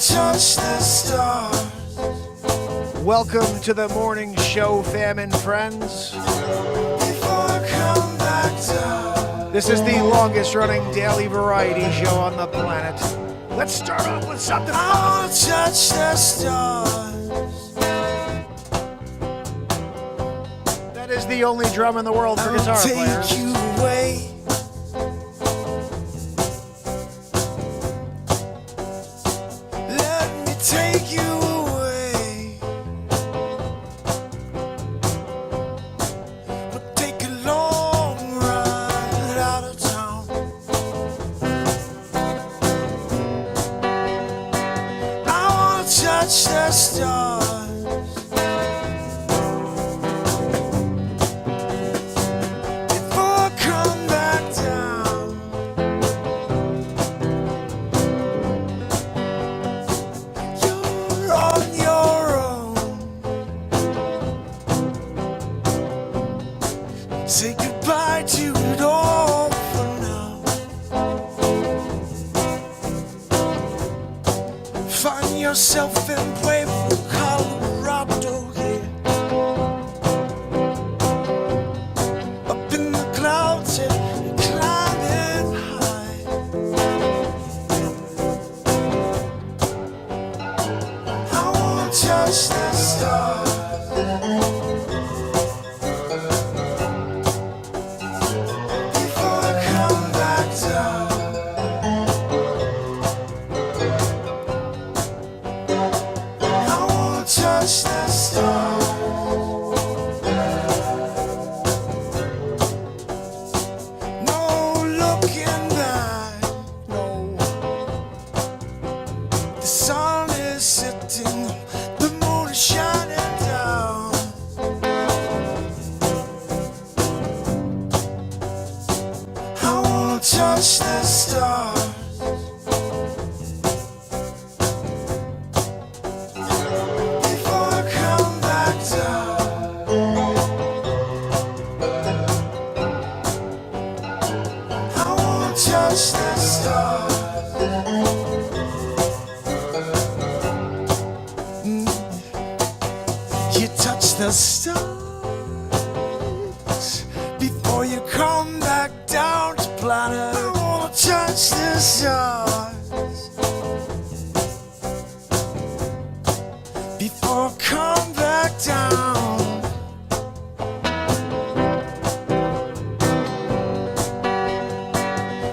touch the stars. Welcome to the morning show, fam and friends. Before I come back down. This is the longest running daily variety show on the planet. Let's start off with something I fun. wanna touch the stars. That is the only drum in the world for I'll guitar take players. you away. Let me take you away. We'll take a long ride out of town. I wanna touch the stars. Before I come back down. You're on your own. Say goodbye to it all for now. Find yourself in Pueblo, Colorado, yeah. Up in the clouds and climbing high. I wanna touch the stars. Before I come back down. I wanna touch the stars. No looking back, no. The sun is setting, the moon is shining down. I wanna touch the stars. Before I come back down. I wanna touch the stars. You touch the stars before you come back down to planet. I wanna touch the stars before I come back down.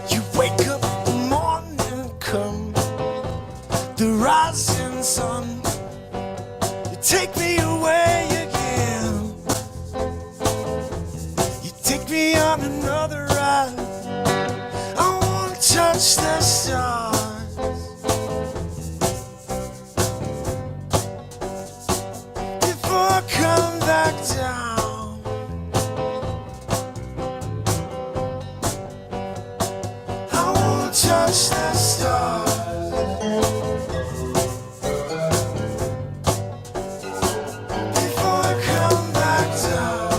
You wake up in the morning, come the rising sun. You take me away again. You take me on another ride. I wanna touch the stars before I come back down. I wanna touch the stars. Before I come back down.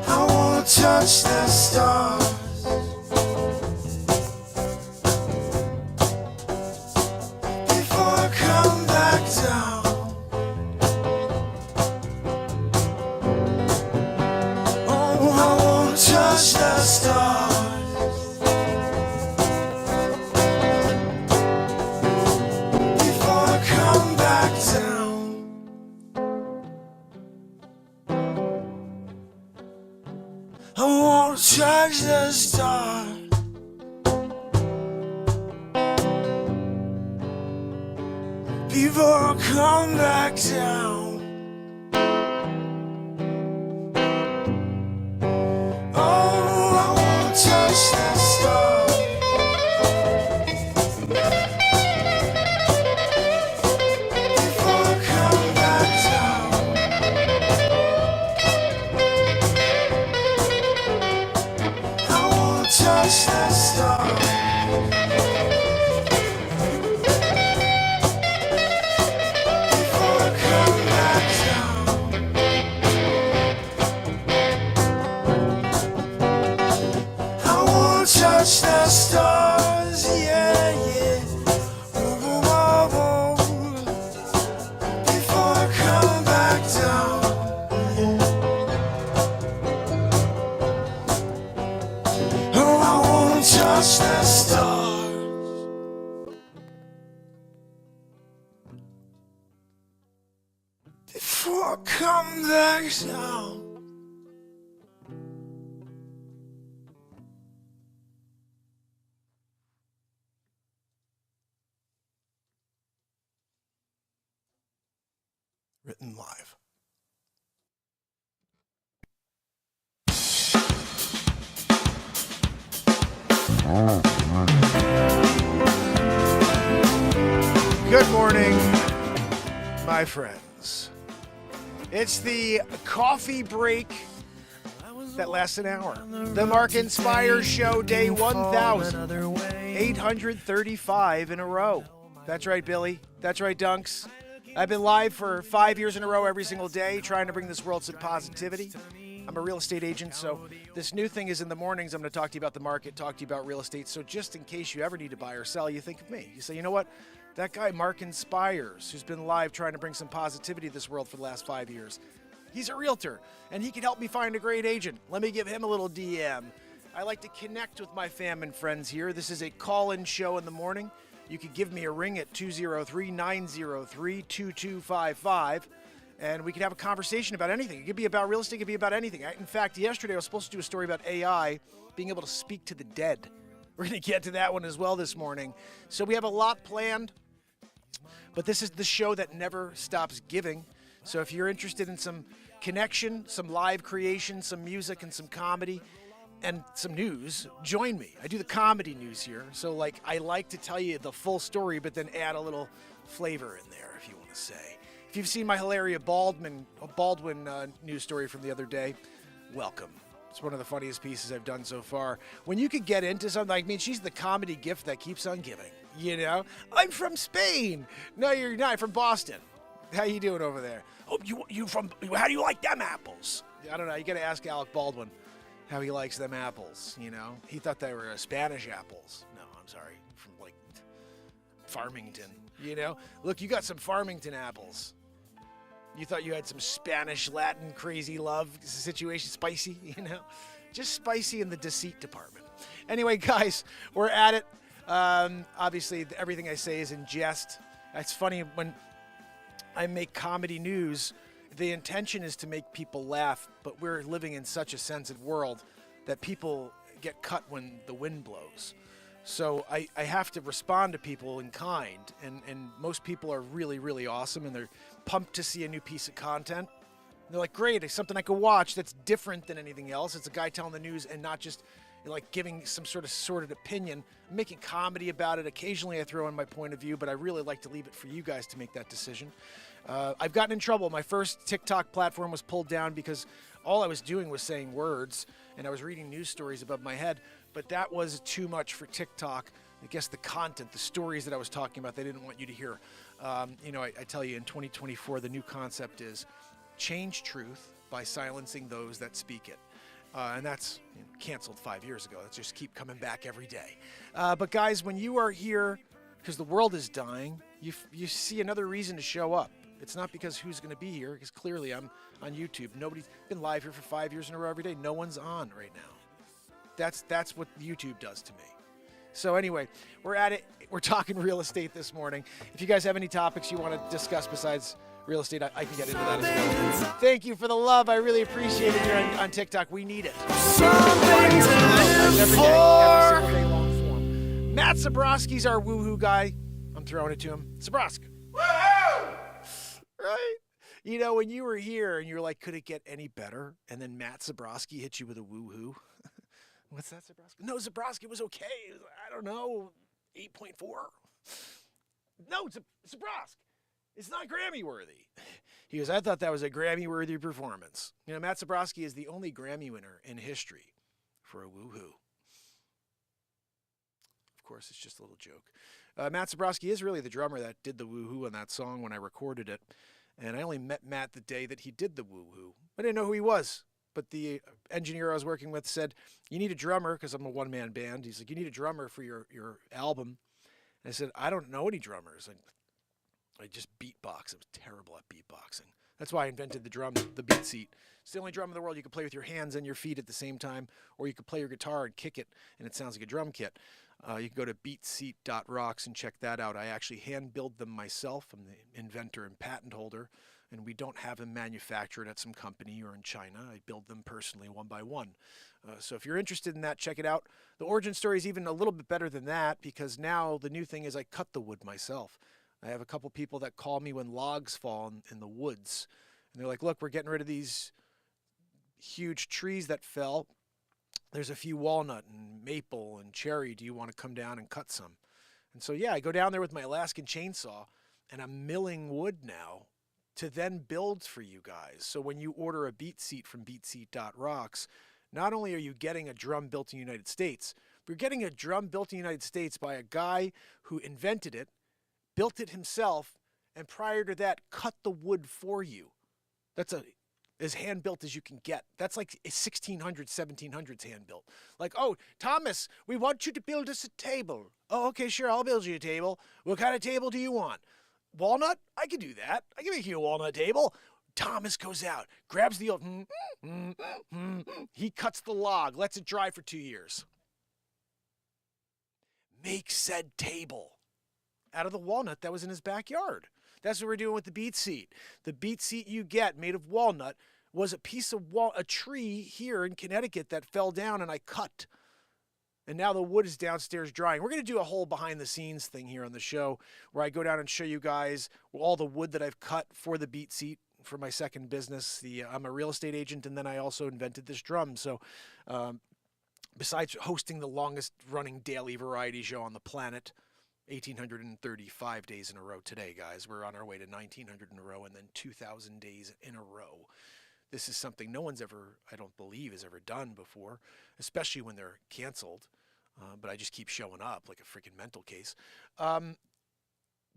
I wanna touch the stars. Before I come back down. Oh, I wanna touch the stars. Before I come back down. I wanna touch the stars. Before I come back down. Oh, I wanna touch the stars. Before I come back down. I wanna touch the stars. Before I come back down. I wanna touch the watch the stars. Before I come back down. Written live. Good morning, my friends. It's the coffee break that lasts an hour. The Mark Inspire Show, day 1,835 in a row. That's right, Billy. That's right, Dunks. I've been live for 5 years in a row every single day, trying to bring this world some positivity. I'm a real estate agent, so this new thing is in the mornings. I'm going to talk to you about the market, talk to you about real estate. So just in case you ever need to buy or sell, you think of me. You say, you know what? That guy, Mark Inspires, who's been live trying to bring some positivity to this world for the last 5 years. He's a realtor, and he can help me find a great agent. Let me give him a little DM. I like to connect with my fam and friends here. This is a call-in show in the morning. You can give me a ring at 203-903-2255, and we can have a conversation about anything. It could be about real estate. It could be about anything. In fact, yesterday I was supposed to do a story about AI being able to speak to the dead. We're going to get to that one as well this morning. So we have a lot planned, but this is the show that never stops giving. So if you're interested in some connection, some live creation, some music, and some comedy, and some news, join me. I do the comedy news here. So I like to tell you the full story, but then add a little flavor in there, if you want to say. If you've seen my hilarious Baldwin news story from the other day, welcome. It's one of the funniest pieces I've done so far. When you could get into something, she's the comedy gift that keeps on giving, you know? I'm from Spain. No, you're not. I'm from Boston. How you doing over there? Oh, you from, how do you like them apples? I don't know. You got to ask Alec Baldwin how he likes them apples, you know? He thought they were Spanish apples. No, I'm sorry. From, Farmington, you know? Look, you got some Farmington apples. You thought you had some Spanish, Latin, crazy love situation, spicy, you know? Just spicy in the deceit department. Anyway, guys, we're at it. Obviously, everything I say is in jest. It's funny, when I make comedy news, the intention is to make people laugh, but we're living in such a sensitive world that people get cut when the wind blows. So I have to respond to people in kind, and most people are really, really awesome, and they're pumped to see a new piece of content. And they're like, great, it's something I could watch that's different than anything else. It's a guy telling the news and not just giving some sort of sordid opinion. I'm making comedy about it. Occasionally I throw in my point of view, but I really like to leave it for you guys to make that decision. I've gotten in trouble. My first TikTok platform was pulled down because all I was doing was saying words, and I was reading news stories above my head. But that was too much for TikTok. I guess the content, the stories that I was talking about, they didn't want you to hear. I tell you, in 2024, the new concept is change truth by silencing those that speak it. And that's canceled 5 years ago. Let's just keep coming back every day. But guys, when you are here because the world is dying, you see another reason to show up. It's not because who's going to be here, because clearly I'm on YouTube. Nobody's been live here for 5 years in a row every day. No one's on right now. That's what YouTube does to me. So anyway, we're at it. We're talking real estate this morning. If you guys have any topics you want to discuss besides real estate, I can get into that as well. Thank you for the love. I really appreciate it here on TikTok. We need it. Every single day, long form. Matt Zabrowski's our woohoo guy. I'm throwing it to him. Zabrowski. Woohoo! Right? You know, when you were here and you're like, could it get any better? And then Matt Zabrowski hit you with a woohoo. What's that, Zabrowski? No, Zabrowski was okay. I don't know, 8.4. No, Zabrowski. It's not Grammy worthy. He goes, I thought that was a Grammy worthy performance. You know, Matt Zabrowski is the only Grammy winner in history for a woohoo. Of course, it's just a little joke. Matt Zabrowski is really the drummer that did the woohoo on that song when I recorded it. And I only met Matt the day that he did the woohoo. I didn't know who he was. But the engineer I was working with said, you need a drummer, because I'm a one-man band. He's like, you need a drummer for your album. And I said, I don't know any drummers. I just beatbox. I was terrible at beatboxing. That's why I invented the drum, the BeatSeat. It's the only drum in the world you can play with your hands and your feet at the same time, or you can play your guitar and kick it, and it sounds like a drum kit. You can go to BeatSeat.rocks and check that out. I actually hand build them myself. I'm the inventor and patent holder, and we don't have them manufactured at some company or in China. I build them personally one by one. So if you're interested in that, check it out. The origin story is even a little bit better than that, because now the new thing is I cut the wood myself. I have a couple people that call me when logs fall in the woods. And they're like, look, we're getting rid of these huge trees that fell. There's a few walnut and maple and cherry. Do you want to come down and cut some? And so, yeah, I go down there with my Alaskan chainsaw, and I'm milling wood now to then build for you guys. So when you order a BeatSeat from BeatSeat.rocks, not only are you getting a drum built in the United States, but you're getting a drum built in the United States by a guy who invented it, built it himself, and prior to that, cut the wood for you. That's as hand-built as you can get. That's like 1600s, 1700s hand-built. Like, oh, Thomas, we want you to build us a table. Oh, okay, sure, I'll build you a table. What kind of table do you want? Walnut? I can do that. I can make you a walnut table. Thomas goes out, grabs the old, he cuts the log, lets it dry for 2 years. Make said table out of the walnut that was in his backyard. That's what we're doing with the BeatSeat. The BeatSeat you get made of walnut was a piece of a tree here in Connecticut that fell down and I cut. And now the wood is downstairs drying. We're going to do a whole behind the scenes thing here on the show where I go down and show you guys all the wood that I've cut for the BeatSeat for my second business. I'm a real estate agent, and then I also invented this drum. So besides hosting the longest running daily variety show on the planet, 1,835 days in a row today, guys. We're on our way to 1,900 in a row and then 2,000 days in a row. This is something no one's ever, I don't believe, has ever done before, especially when they're canceled. But I just keep showing up like a freaking mental case. The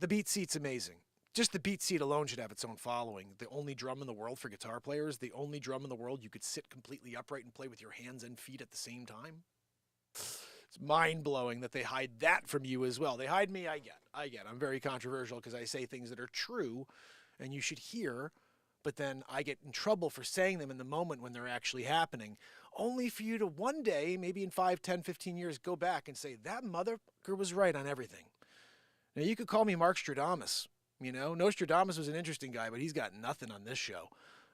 BeatSeat's amazing. Just the BeatSeat alone should have its own following. The only drum in the world for guitar players, the only drum in the world you could sit completely upright and play with your hands and feet at the same time. It's mind-blowing that they hide that from you as well. They hide me, I get. I'm very controversial because I say things that are true and you should hear, but then I get in trouble for saying them in the moment when they're actually happening, only for you to one day, maybe in 5, 10, 15 years, go back and say, that motherfucker was right on everything. Now, you could call me Mark Stradamus. You know, Nostradamus was an interesting guy, but he's got nothing on this show.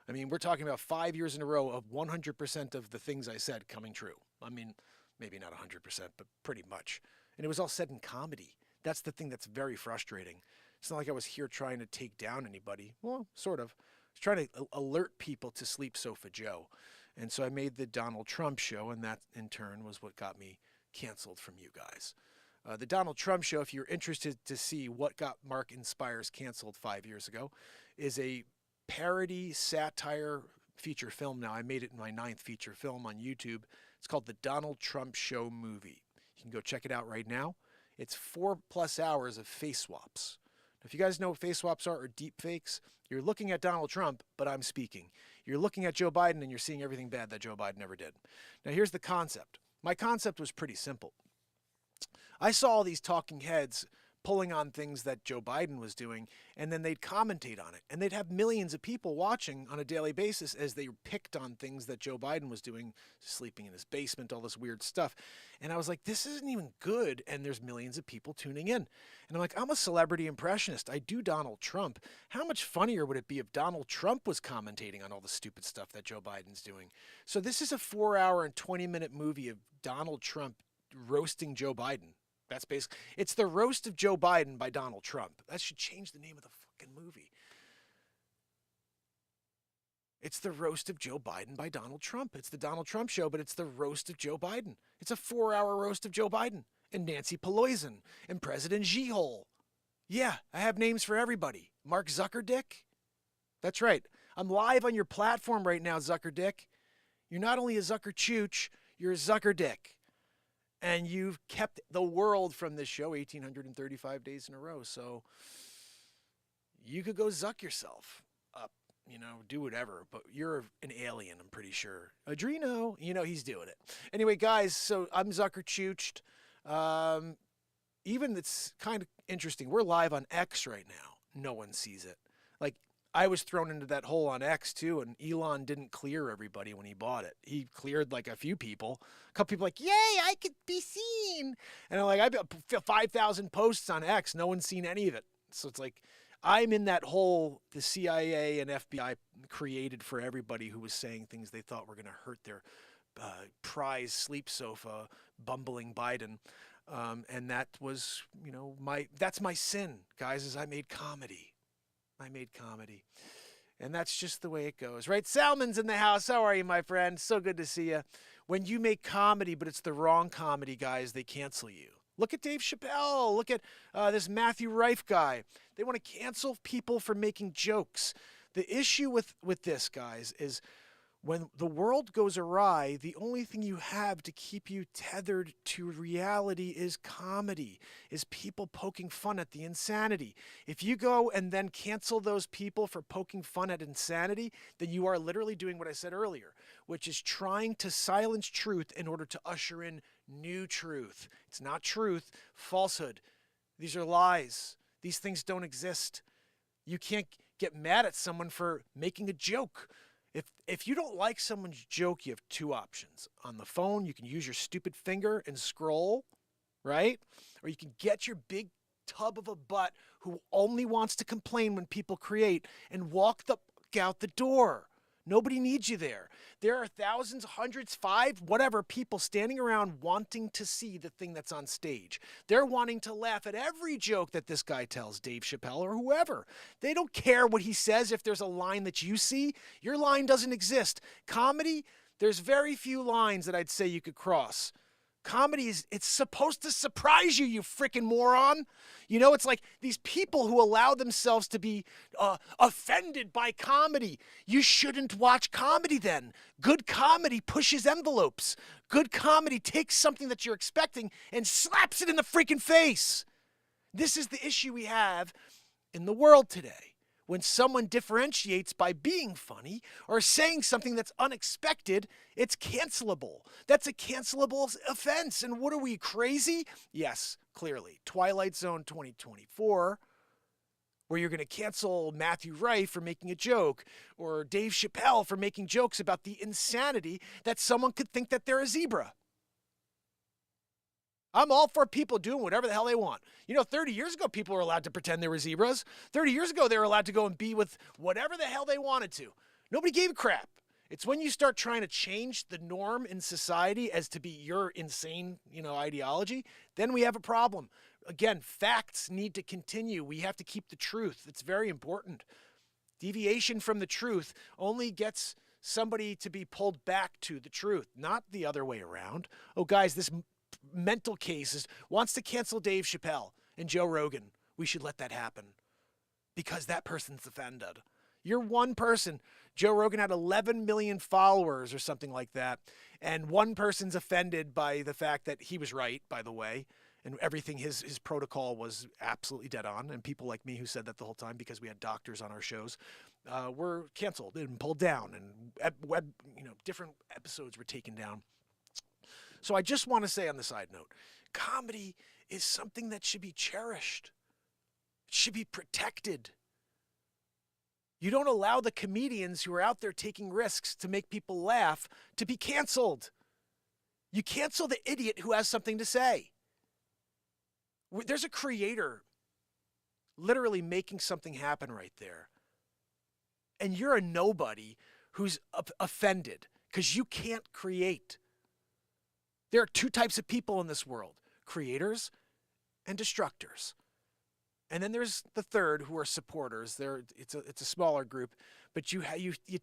I mean, we're talking about 5 years in a row of 100% of the things I said coming true. I mean, maybe not 100%, but pretty much. And it was all said in comedy. That's the thing that's very frustrating. It's not like I was here trying to take down anybody. Well, sort of. I was trying to alert people to Sleep Sofa Joe. And so I made the Donald Trump show, and that in turn was what got me canceled from you guys. The Donald Trump show, if you're interested to see what got Mark Inspires canceled 5 years ago, is a parody satire feature film now. I made it in my 9th feature film on YouTube. It's called The Donald Trump Show Movie. You can go check it out right now. It's 4+ hours of face swaps. If you guys know what face swaps are, or deep fakes, you're looking at Donald Trump, but I'm speaking. You're looking at Joe Biden and you're seeing everything bad that Joe Biden ever did. Now here's the concept. My concept was pretty simple. I saw all these talking heads pulling on things that Joe Biden was doing, and then they'd commentate on it. And they'd have millions of people watching on a daily basis as they picked on things that Joe Biden was doing, sleeping in his basement, all this weird stuff. And I was like, this isn't even good, and there's millions of people tuning in. And I'm like, I'm a celebrity impressionist. I do Donald Trump. How much funnier would it be if Donald Trump was commentating on all the stupid stuff that Joe Biden's doing? So this is a 4-hour and 20-minute movie of Donald Trump roasting Joe Biden. That's basically, it's the roast of Joe Biden by Donald Trump. That should change the name of the fucking movie. It's the roast of Joe Biden by Donald Trump. It's the Donald Trump show, but it's the roast of Joe Biden. It's a 4-hour roast of Joe Biden and Nancy Pelosi and President G-Hole. Yeah, I have names for everybody. Mark Zuckerdick. That's right. I'm live on your platform right now, Zuckerdick. You're not only a Zuckerchooch, you're a Zuckerdick. And you've kept the world from this show 1,835 days in a row. So you could go zuck yourself up, do whatever. But you're an alien, I'm pretty sure. Adreno, he's doing it. Anyway, guys, so I'm Zuckerchooched. Even it's kind of interesting. We're live on X right now. No one sees it. Like, I was thrown into that hole on X too, and Elon didn't clear everybody when he bought it. He cleared like a few people. A couple people like, yay, I could be seen. And I'm like, I got 5,000 posts on X. No one's seen any of it. So it's like, I'm in that hole the CIA and FBI created for everybody who was saying things they thought were going to hurt their prize sleep sofa, bumbling Biden. And that was, that's my sin, guys, is I made comedy. And that's just the way it goes, right? Salmon's in the house. How are you, my friend? So good to see you. When you make comedy, but it's the wrong comedy, guys, they cancel you. Look at Dave Chappelle. Look at this Matthew Rife guy. They want to cancel people for making jokes. The issue with this, guys, is when the world goes awry, the only thing you have to keep you tethered to reality is comedy, is people poking fun at the insanity. If you go and then cancel those people for poking fun at insanity, then you are literally doing what I said earlier, which is trying to silence truth in order to usher in new truth. It's not truth, falsehood. These are lies. These things don't exist. You can't get mad at someone for making a joke. If you don't like someone's joke, you have two options. On the phone, you can use your stupid finger and scroll, right? Or you can get your big tub of a butt who only wants to complain when people create and walk the fuck out the door. Nobody needs you there. There are thousands, hundreds, 5, whatever people standing around wanting to see the thing that's on stage. They're wanting to laugh at every joke that this guy tells, Dave Chappelle or whoever. They don't care what he says if there's a line that you see. Your line doesn't exist. Comedy, there's very few lines that I'd say you could cross. Comedy it's supposed to surprise you, you freaking moron. It's like these people who allow themselves to be offended by comedy. You shouldn't watch comedy then. Good comedy pushes envelopes. Good comedy takes something that you're expecting and slaps it in the freaking face. This is the issue we have in the world today. When someone differentiates by being funny or saying something that's unexpected, it's cancelable. That's a cancelable offense. And what are we, crazy? Yes, clearly. Twilight Zone 2024, where you're going to cancel Matthew Rife for making a joke or Dave Chappelle for making jokes about the insanity that someone could think that they're a zebra. I'm all for people doing whatever the hell they want. 30 years ago, people were allowed to pretend they were zebras. 30 years ago, they were allowed to go and be with whatever the hell they wanted to. Nobody gave a crap. It's when you start trying to change the norm in society as to be your insane, ideology, then we have a problem. Again, facts need to continue. We have to keep the truth. It's very important. Deviation from the truth only gets somebody to be pulled back to the truth, not the other way around. Oh, guys, this mental case wants to cancel Dave Chappelle and Joe Rogan. We should let that happen because that person's offended. You're one person. Joe Rogan had 11 million followers or something like that. And one person's offended by the fact that he was right, by the way, and everything, his protocol was absolutely dead on. And people like me who said that the whole time because we had doctors on our shows were canceled and pulled down, and different episodes were taken down. So I just want to say on the side note, comedy is something that should be cherished. It should be protected. You don't allow the comedians who are out there taking risks to make people laugh to be canceled. You cancel the idiot who has something to say. There's a creator literally making something happen right there. And you're a nobody who's offended because you can't create. There are two types of people in this world, creators and destructors. And then there's the third who are supporters. It's a smaller group, but you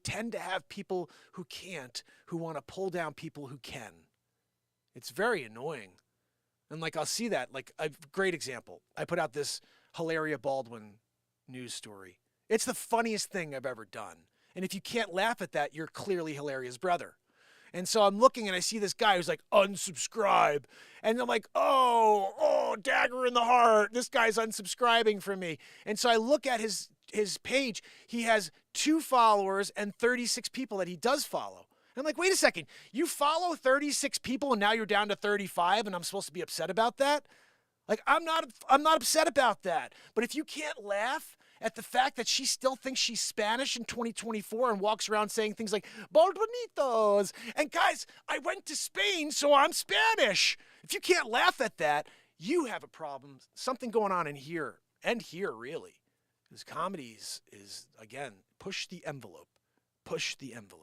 tend to have people who can't, who want to pull down people who can. It's very annoying. And I'll see that, a great example. I put out this Hilaria Baldwin news story. It's the funniest thing I've ever done. And if you can't laugh at that, you're clearly Hilaria's brother. And so I'm looking and I see this guy who's like, unsubscribe. And I'm like, oh, dagger in the heart. This guy's unsubscribing from me. And so I look at his page. He has 2 followers and 36 people that he does follow. And I'm like, wait a second. You follow 36 people and now you're down to 35 and I'm supposed to be upset about that? I'm not upset about that. But if you can't laugh at the fact that she still thinks she's Spanish in 2024 and walks around saying things like "Bonitos." And guys, I went to Spain, so I'm Spanish. If you can't laugh at that, you have a problem. Something going on in here and here, really. Because comedy is, again, push the envelope. Push the envelope.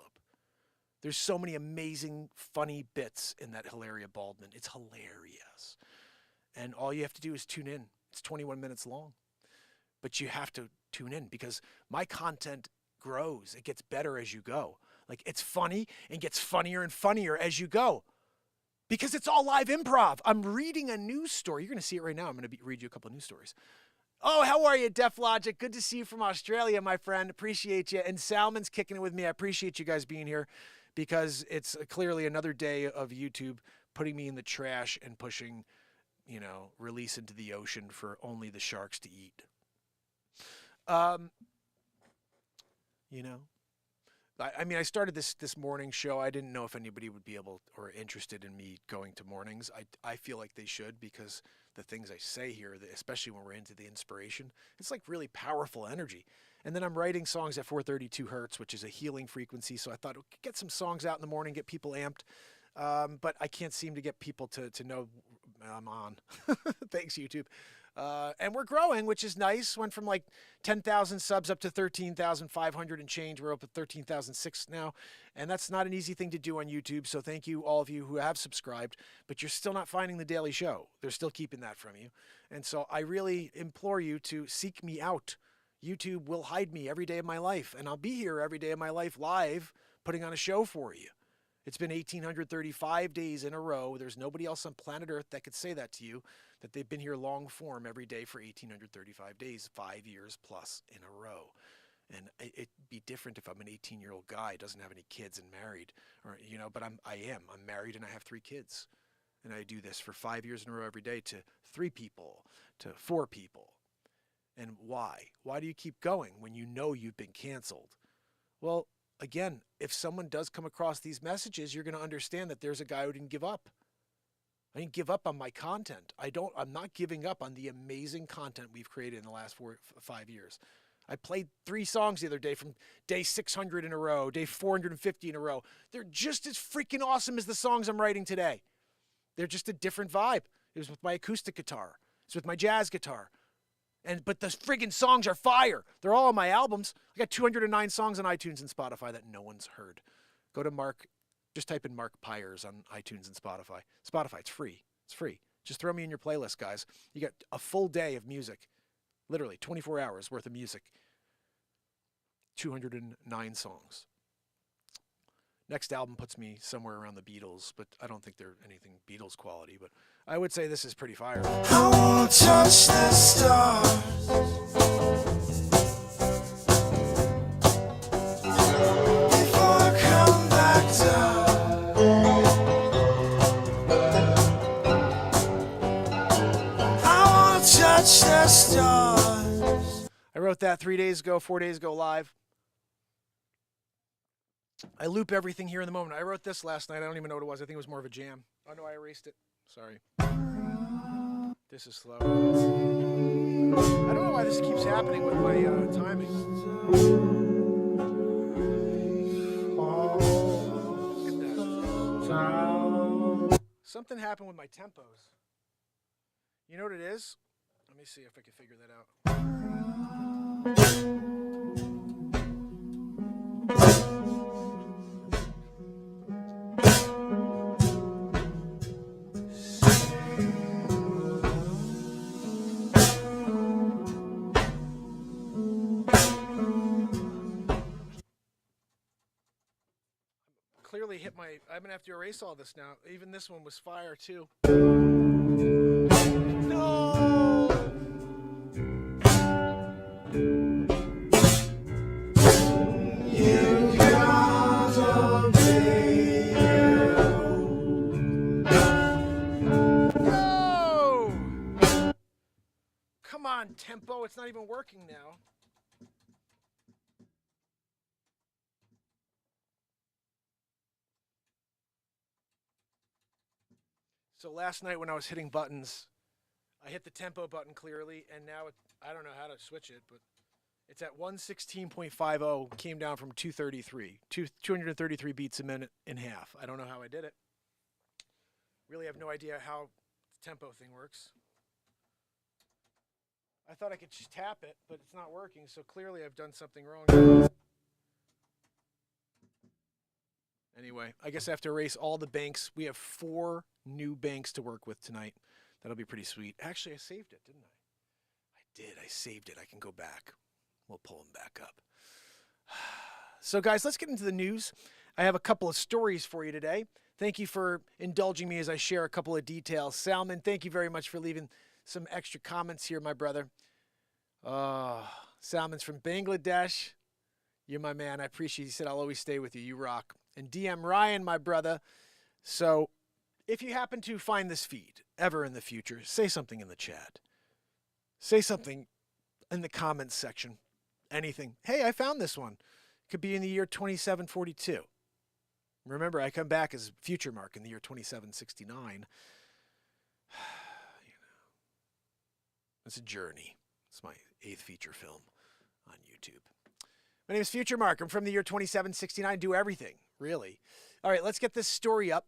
There's so many amazing, funny bits in that Hilaria Baldwin. It's hilarious. And all you have to do is tune in. It's 21 minutes long. But you have to tune in because my content grows. It gets better as you go. Like, it's funny and gets funnier and funnier as you go. Because it's all live improv. I'm reading a news story. You're going to see it right now. I'm going to read you a couple of news stories. Oh, how are you, Def Logic? Good to see you from Australia, my friend. Appreciate you. And Salmon's kicking it with me. I appreciate you guys being here because it's clearly another day of YouTube putting me in the trash and pushing, release into the ocean for only the sharks to eat. I started this morning show. I didn't know if anybody would be able or interested in me going to mornings. I feel like they should because the things I say here, especially when we're into the inspiration, it's like really powerful energy. And then I'm writing songs at 432 hertz, which is a healing frequency. So I thought, get some songs out in the morning, get people amped. But I can't seem to get people to know I'm on. Thanks, YouTube. And we're growing, which is nice. Went from like 10,000 subs up to 13,500 and change. We're up at 13,006 now. And that's not an easy thing to do on YouTube. So thank you, all of you who have subscribed. But you're still not finding The Daily Show. They're still keeping that from you. And so I really implore you to seek me out. YouTube will hide me every day of my life. And I'll be here every day of my life live, putting on a show for you. It's been 1,835 days in a row. There's nobody else on planet Earth that could say that to you, that they've been here long form every day for 1,835 days, 5 years plus in a row. And it'd be different if I'm an 18-year-old guy, doesn't have any kids and married, but I'm married and I have 3 kids. And I do this for 5 years in a row every day to 3 people, to 4 people. And why? Why do you keep going when you know you've been canceled? Well, again, if someone does come across these messages, you're going to understand that there's a guy who didn't give up. I didn't give up on my content. I'm not giving up on the amazing content we've created in the last 5 years. I played 3 songs the other day from day 600 in a row, day 450 in a row. They're just as freaking awesome as the songs I'm writing today. They're just a different vibe. It was with my acoustic guitar. It's with my jazz guitar. But the friggin' songs are fire. They're all on my albums. I got 209 songs on iTunes and Spotify that no one's heard. Go to Mark, just type in Mark Pyers on iTunes and Spotify. Spotify, it's free. It's free. Just throw me in your playlist, guys. You got a full day of music. Literally 24 hours worth of music. 209 songs. Next album puts me somewhere around the Beatles, but I don't think they're anything Beatles quality, but I would say this is pretty fire. I won't touch the stars before I come back down. I won't touch the stars. I wrote that 4 days ago live. I loop everything here in the moment. I wrote this last night. I don't even know what it was. I think it was more of a jam. Oh, no, I erased it. Sorry. This is slow. I don't know why this keeps happening with my timing. Look at that. Something happened with my tempos. You know what it is? Let me see if I can figure that out. Clearly hit my... I'm going to have to erase all this now. Even this one was fire, too. No! You gotta be No! Come on, tempo. It's not even working now. So last night when I was hitting buttons, I hit the tempo button clearly, and now I don't know how to switch it, but It's at 116.50, came down from 233. 233 beats a minute in half. I don't know how I did it. Really have no idea how the tempo thing works. I thought I could just tap it, but it's not working, so clearly I've done something wrong. Anyway, I guess I have to erase all the banks. We have 4 new banks to work with tonight. That'll be pretty sweet. Actually, I saved it, didn't I? I did. I saved it. I can go back. We'll pull them back up. So, guys, let's get into the news. I have a couple of stories for you today. Thank you for indulging me as I share a couple of details. Salman, thank you very much for leaving some extra comments here, my brother. Salman's from Bangladesh. You're my man. I appreciate it. He said, I'll always stay with you. You rock. And DM Ryan, my brother. So if you happen to find this feed ever in the future, say something in the chat. Say something in the comments section. Anything. Hey, I found this one. It could be in the year 2742. Remember, I come back as Future Mark in the year 2769. It's a journey. It's my 8th feature film on YouTube. My name is Future Mark. I'm from the year 2769. Do everything, really. All right, let's get this story up.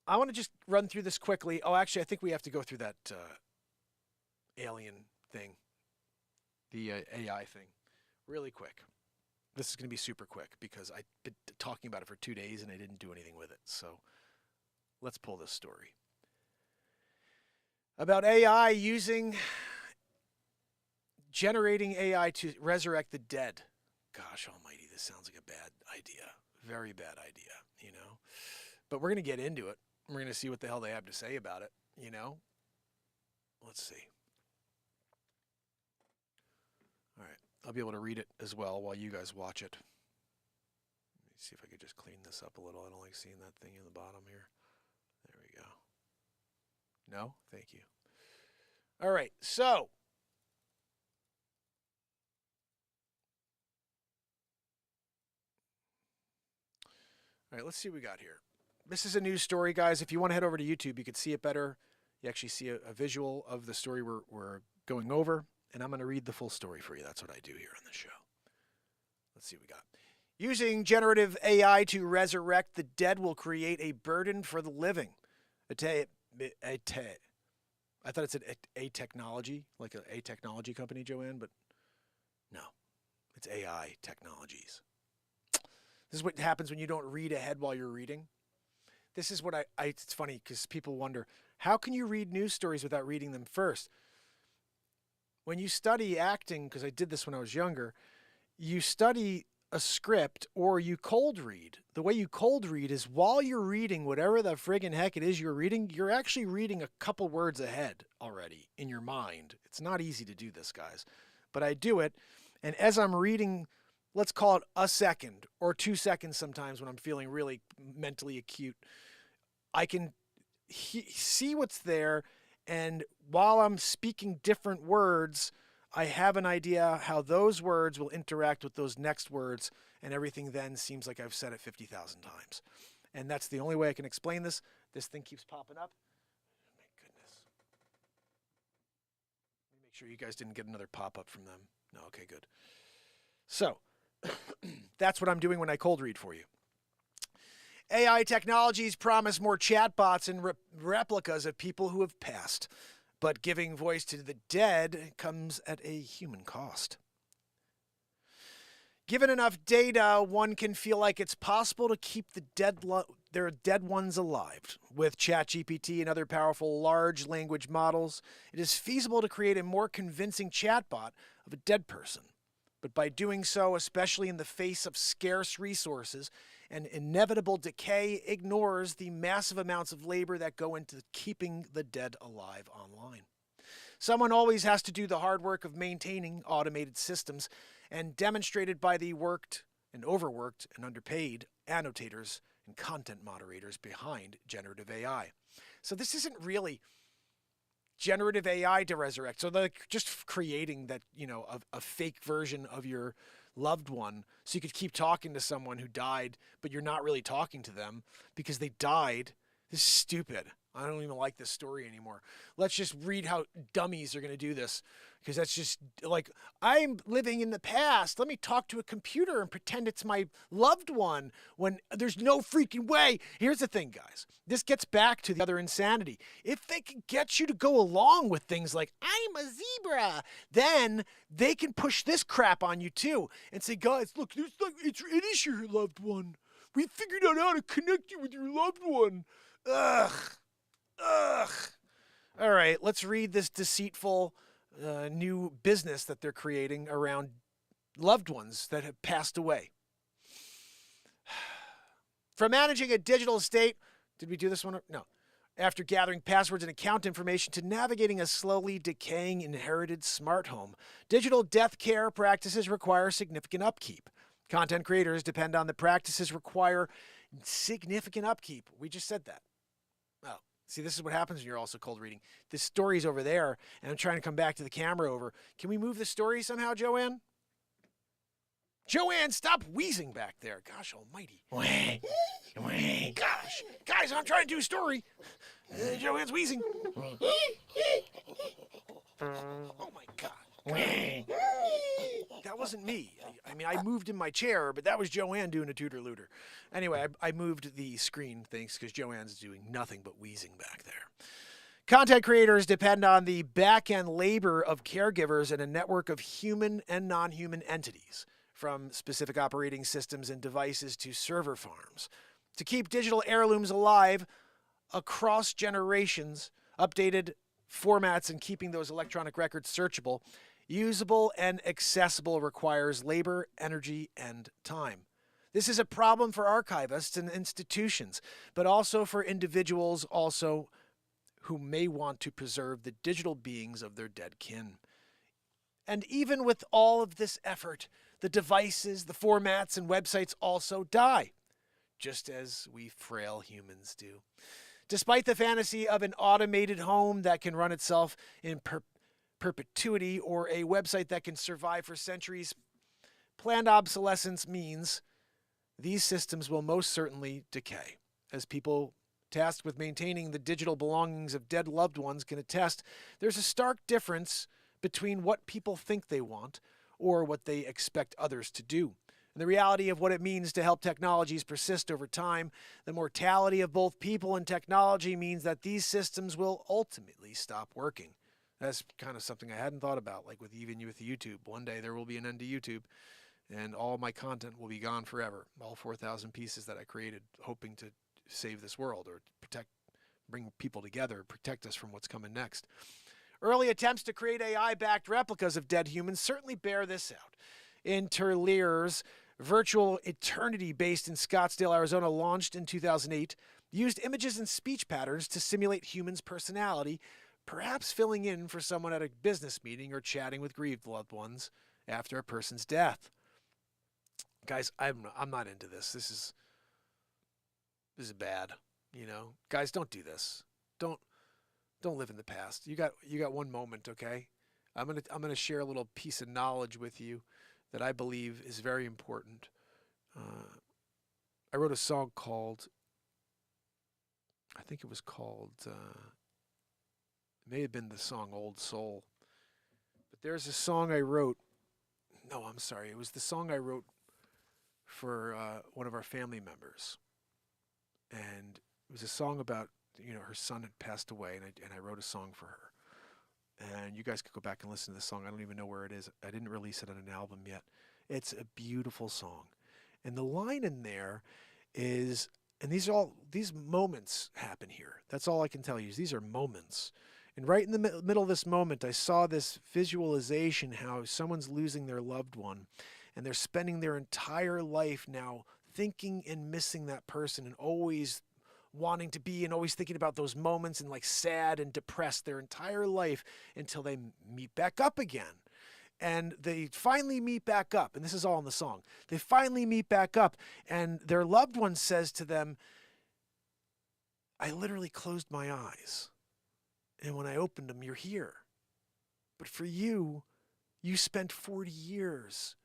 I want to just run through this quickly. Oh, actually, I think we have to go through that alien thing, the AI thing, really quick. This is going to be super quick because I've been talking about it for 2 days and I didn't do anything with it. So let's pull this story. About AI generating AI to resurrect the dead. Gosh almighty, this sounds like a bad idea. Very bad idea, you know. But we're going to get into it. We're going to see what the hell they have to say about it, you know. Let's see. All right. I'll be able to read it as well while you guys watch it. Let me see if I could just clean this up a little. I don't like seeing that thing in the bottom here. There we go. No? Thank you. All right. So, all right, let's see what we got here. This is a news story, guys. If you want to head over to YouTube, you can see it better. You actually see a visual of the story we're going over, and I'm going to read the full story for you. That's what I do here on the show. Let's see what we got. Using generative AI to resurrect the dead will create a burden for the living. I thought it said a technology, like a technology company, Joanne, but no, it's AI technologies. This is what happens when you don't read ahead while you're reading. This is what it's funny because people wonder, how can you read news stories without reading them first? When you study acting, because I did this when I was younger, you study a script or you cold read. The way you cold read is while you're reading whatever the friggin' heck it is you're reading, you're actually reading a couple words ahead already in your mind. It's not easy to do this, guys. But I do it, and as I'm reading, let's call it a second or 2 seconds sometimes when I'm feeling really mentally acute, I can see what's there, and while I'm speaking different words, I have an idea how those words will interact with those next words, and everything then seems like I've said it 50,000 times. And that's the only way I can explain this. This thing keeps popping up. My goodness. Let me make sure you guys didn't get another pop-up from them. No, okay, good. So, that's what I'm doing when I cold read for you. AI technologies promise more chatbots and replicas of people who have passed, but giving voice to the dead comes at a human cost. Given enough data, one can feel like it's possible to keep their dead ones alive. With ChatGPT and other powerful large language models, it is feasible to create a more convincing chatbot of a dead person. But by doing so, especially in the face of scarce resources and inevitable decay, ignores the massive amounts of labor that go into keeping the dead alive online. Someone always has to do the hard work of maintaining automated systems, and demonstrated by the worked and overworked and underpaid annotators and content moderators behind generative AI. So this isn't really generative AI to resurrect. So they're just creating that, a fake version of your loved one so you could keep talking to someone who died, but you're not really talking to them because they died. This is stupid. I don't even like this story anymore. Let's just read how dummies are going to do this. Because that's just like, I'm living in the past. Let me talk to a computer and pretend it's my loved one when there's no freaking way. Here's the thing, guys. This gets back to the other insanity. If they can get you to go along with things like, I'm a zebra, then they can push this crap on you too and say, guys, look, it is your loved one. We figured out how to connect you with your loved one. Ugh. All right, let's read this deceitful new business that they're creating around loved ones that have passed away. From managing a digital estate, did we do this one? No. After gathering passwords and account information to navigating a slowly decaying inherited smart home, digital death care practices require significant upkeep. Content creators depend on the practices require significant upkeep. We just said that. Oh. See, this is what happens when you're also cold reading. The story's over there, and I'm trying to come back to the camera over. Can we move the story somehow, Joanne? Joanne, stop wheezing back there. Gosh almighty. Gosh. Guys, I'm trying to do a story. Joanne's wheezing. Oh, my God. That wasn't me. I mean, I moved in my chair, but that was Joanne doing a tutor-looter. Anyway, I moved the screen, thanks, because Joanne's doing nothing but wheezing back there. Content creators depend on the back-end labor of caregivers and a network of human and non-human entities, from specific operating systems and devices to server farms. To keep digital heirlooms alive across generations, updated formats, and keeping those electronic records searchable, usable, and accessible requires labor, energy, and time. This is a problem for archivists and institutions, but also for individuals who may want to preserve the digital beings of their dead kin. And even with all of this effort, the devices, the formats, and websites also die, just as we frail humans do. Despite the fantasy of an automated home that can run itself in perpetuity or a website that can survive for centuries, planned obsolescence means these systems will most certainly decay. As people tasked with maintaining the digital belongings of dead loved ones can attest, there's a stark difference between what people think they want or what they expect others to do. And the reality of what it means to help technologies persist over time, the mortality of both people and technology means that these systems will ultimately stop working. That's kind of something I hadn't thought about, like with YouTube. One day there will be an end to YouTube, and all my content will be gone forever. All 4,000 pieces that I created hoping to save this world or bring people together, protect us from what's coming next. Early attempts to create AI-backed replicas of dead humans certainly bear this out. Interlear's virtual eternity based in Scottsdale, Arizona, launched in 2008, used images and speech patterns to simulate humans' personality, perhaps filling in for someone at a business meeting or chatting with grieved loved ones after a person's death. Guys, I'm not into this. This is bad. You know, guys, don't do this. Don't live in the past. You got one moment, okay? I'm gonna share a little piece of knowledge with you that I believe is very important. I wrote a song called, I think it was called, it may have been the song Old Soul. But there's a song I wrote, no, I'm sorry, it was the song I wrote for one of our family members. And it was a song about, her son had passed away, and I wrote a song for her. And you guys could go back and listen to the song. I don't even know where it is. I didn't release it on an album yet. It's a beautiful song. And the line in there is, and these moments happen here. That's all I can tell you is these are moments. And right in the middle of this moment, I saw this visualization how someone's losing their loved one, and they're spending their entire life now thinking and missing that person and always wanting to be and always thinking about those moments and like sad and depressed their entire life until they meet back up again. And they finally meet back up, and this is all in the song. They finally meet back up, and their loved one says to them, I literally closed my eyes, and when I opened them, you're here. But for you, you spent 40 years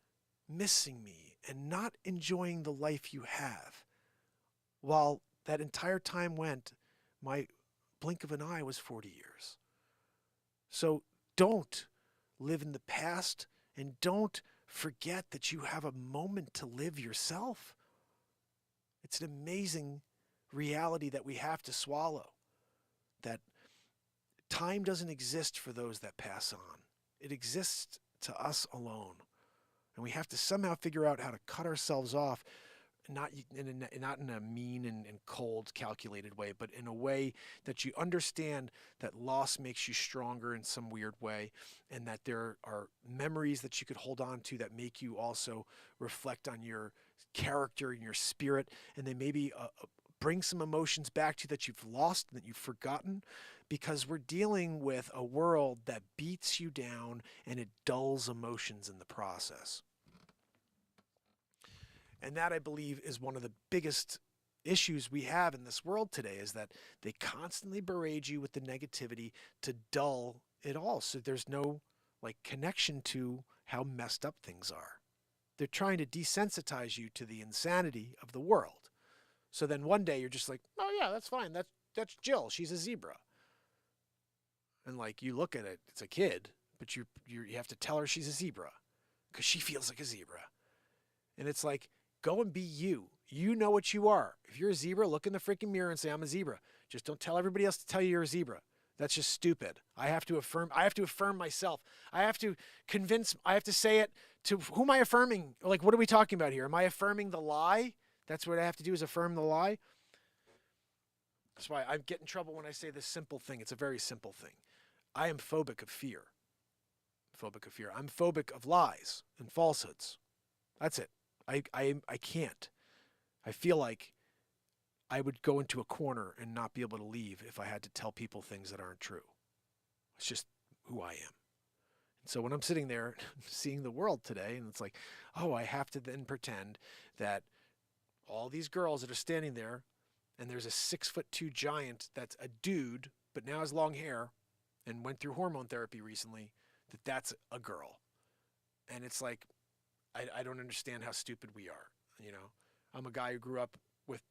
missing me and not enjoying the life you have. While that entire time went, my blink of an eye was 40 years. So don't live in the past, and don't forget that you have a moment to live yourself. It's an amazing reality that we have to swallow, that time doesn't exist for those that pass on. It exists to us alone. And we have to somehow figure out how to cut ourselves off, not in a mean and cold, calculated way, but in a way that you understand that loss makes you stronger in some weird way, and that there are memories that you could hold on to that make you also reflect on your character and your spirit, and they maybe bring some emotions back to you that you've lost and that you've forgotten, because we're dealing with a world that beats you down and it dulls emotions in the process. And that, I believe, is one of the biggest issues we have in this world today, is that they constantly berate you with the negativity to dull it all. So there's no connection to how messed up things are. They're trying to desensitize you to the insanity of the world. So then one day you're just like, oh yeah, that's fine. That's Jill. She's a zebra. And you look at it, it's a kid, but you have to tell her she's a zebra because she feels like a zebra. And it's like, go and be you. You know what you are. If you're a zebra, look in the freaking mirror and say, I'm a zebra. Just don't tell everybody else to tell you you're a zebra. That's just stupid. I have to affirm myself. I have to say it to, who am I affirming? What are we talking about here? Am I affirming the lie? That's what I have to do, is affirm the lie. That's why I get in trouble when I say this simple thing. It's a very simple thing. I am phobic of fear. I'm phobic of lies and falsehoods. That's it. I can't. I feel like I would go into a corner and not be able to leave if I had to tell people things that aren't true. It's just who I am. And so when I'm sitting there seeing the world today, and it's like, oh, I have to then pretend that all these girls that are standing there, and there's a 6'2" giant that's a dude, but now has long hair and went through hormone therapy recently, that's a girl. And it's like, I don't understand how stupid we are. I'm a guy who grew up with,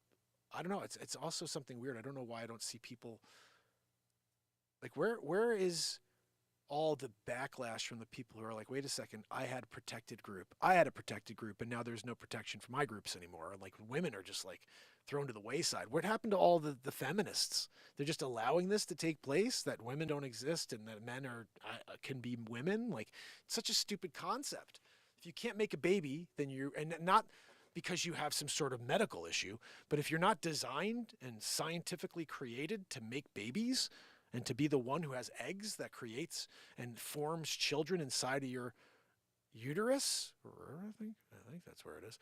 I don't know, it's also something weird. I don't know why I don't see people, where is all the backlash from the people who are like, wait a second, I had a protected group, and now there's no protection for my groups anymore. Women are just thrown to the wayside. What happened to all the feminists? They're just allowing this to take place, that women don't exist and that men can be women. It's such a stupid concept. If you can't make a baby, then and not because you have some sort of medical issue, but if you're not designed and scientifically created to make babies and to be the one who has eggs that creates and forms children inside of your uterus, I think that's where it is.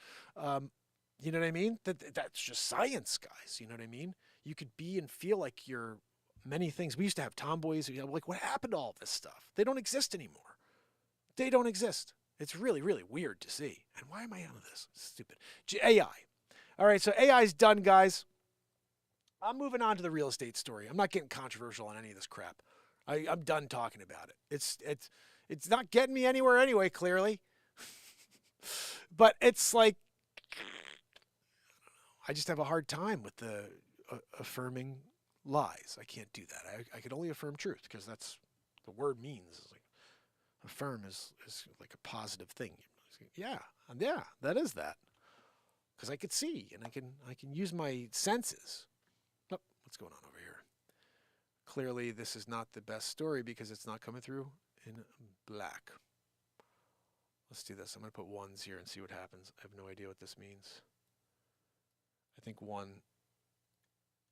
You know what I mean? That's just science, guys. You know what I mean? You could be and feel like you're many things. We used to have tomboys. What happened to all this stuff? They don't exist anymore. They don't exist. It's really, really weird to see. And why am I out of this? Stupid. AI. All right, so AI's done, guys. I'm moving on to the real estate story. I'm not getting controversial on any of this crap. I'm done talking about it. It's not getting me anywhere anyway, clearly. But it's like, I just have a hard time with the affirming lies. I can't do that. I could only affirm truth, because that's the word means. Affirm is like a positive thing. Yeah, that is that. Because I could see, and I can use my senses. Oh, what's going on over here? Clearly, this is not the best story because it's not coming through in black. Let's do this. I'm going to put ones here and see what happens. I have no idea what this means. I think one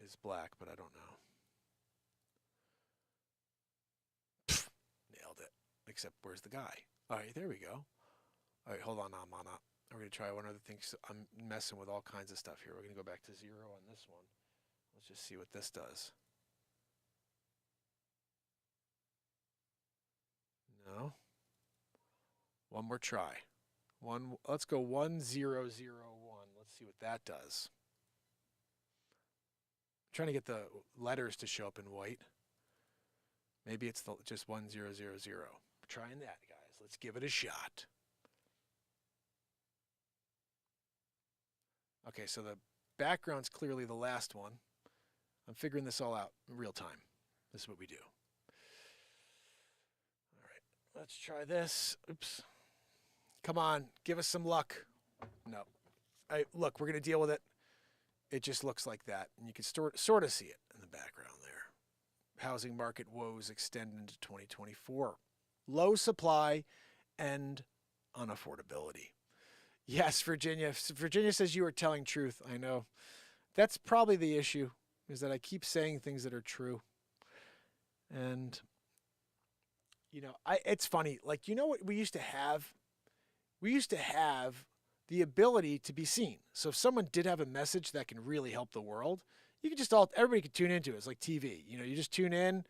is black, but I don't know. Pfft, nailed it. Except, where's the guy? All right, there we go. All right, hold on, Amana. We're going to try one other thing. So I'm messing with all kinds of stuff here. We're going to go back to 0 on this one. Let's just see what this does. No. One more try. Let's go 1001. Let's see what that does. I'm trying to get the letters to show up in white. Maybe it's just 1000. We're trying that, guys. Let's give it a shot. Okay, so the background's clearly the last one. I'm figuring this all out in real time. This is what we do. All right, let's try this. Oops. Come on, give us some luck. No. Look, we're going to deal with it. It just looks like that. And you can sort of see it in the background there. Housing market woes extend into 2024. Low supply and unaffordability. Yes, Virginia. Virginia says you are telling truth. I know. That's probably the issue, is that I keep saying things that are true. And, it's funny. Like, you know what we used to have? We used to have the ability to be seen. So if someone did have a message that can really help the world, you could just everybody could tune into it. It's like TV. You just tune in,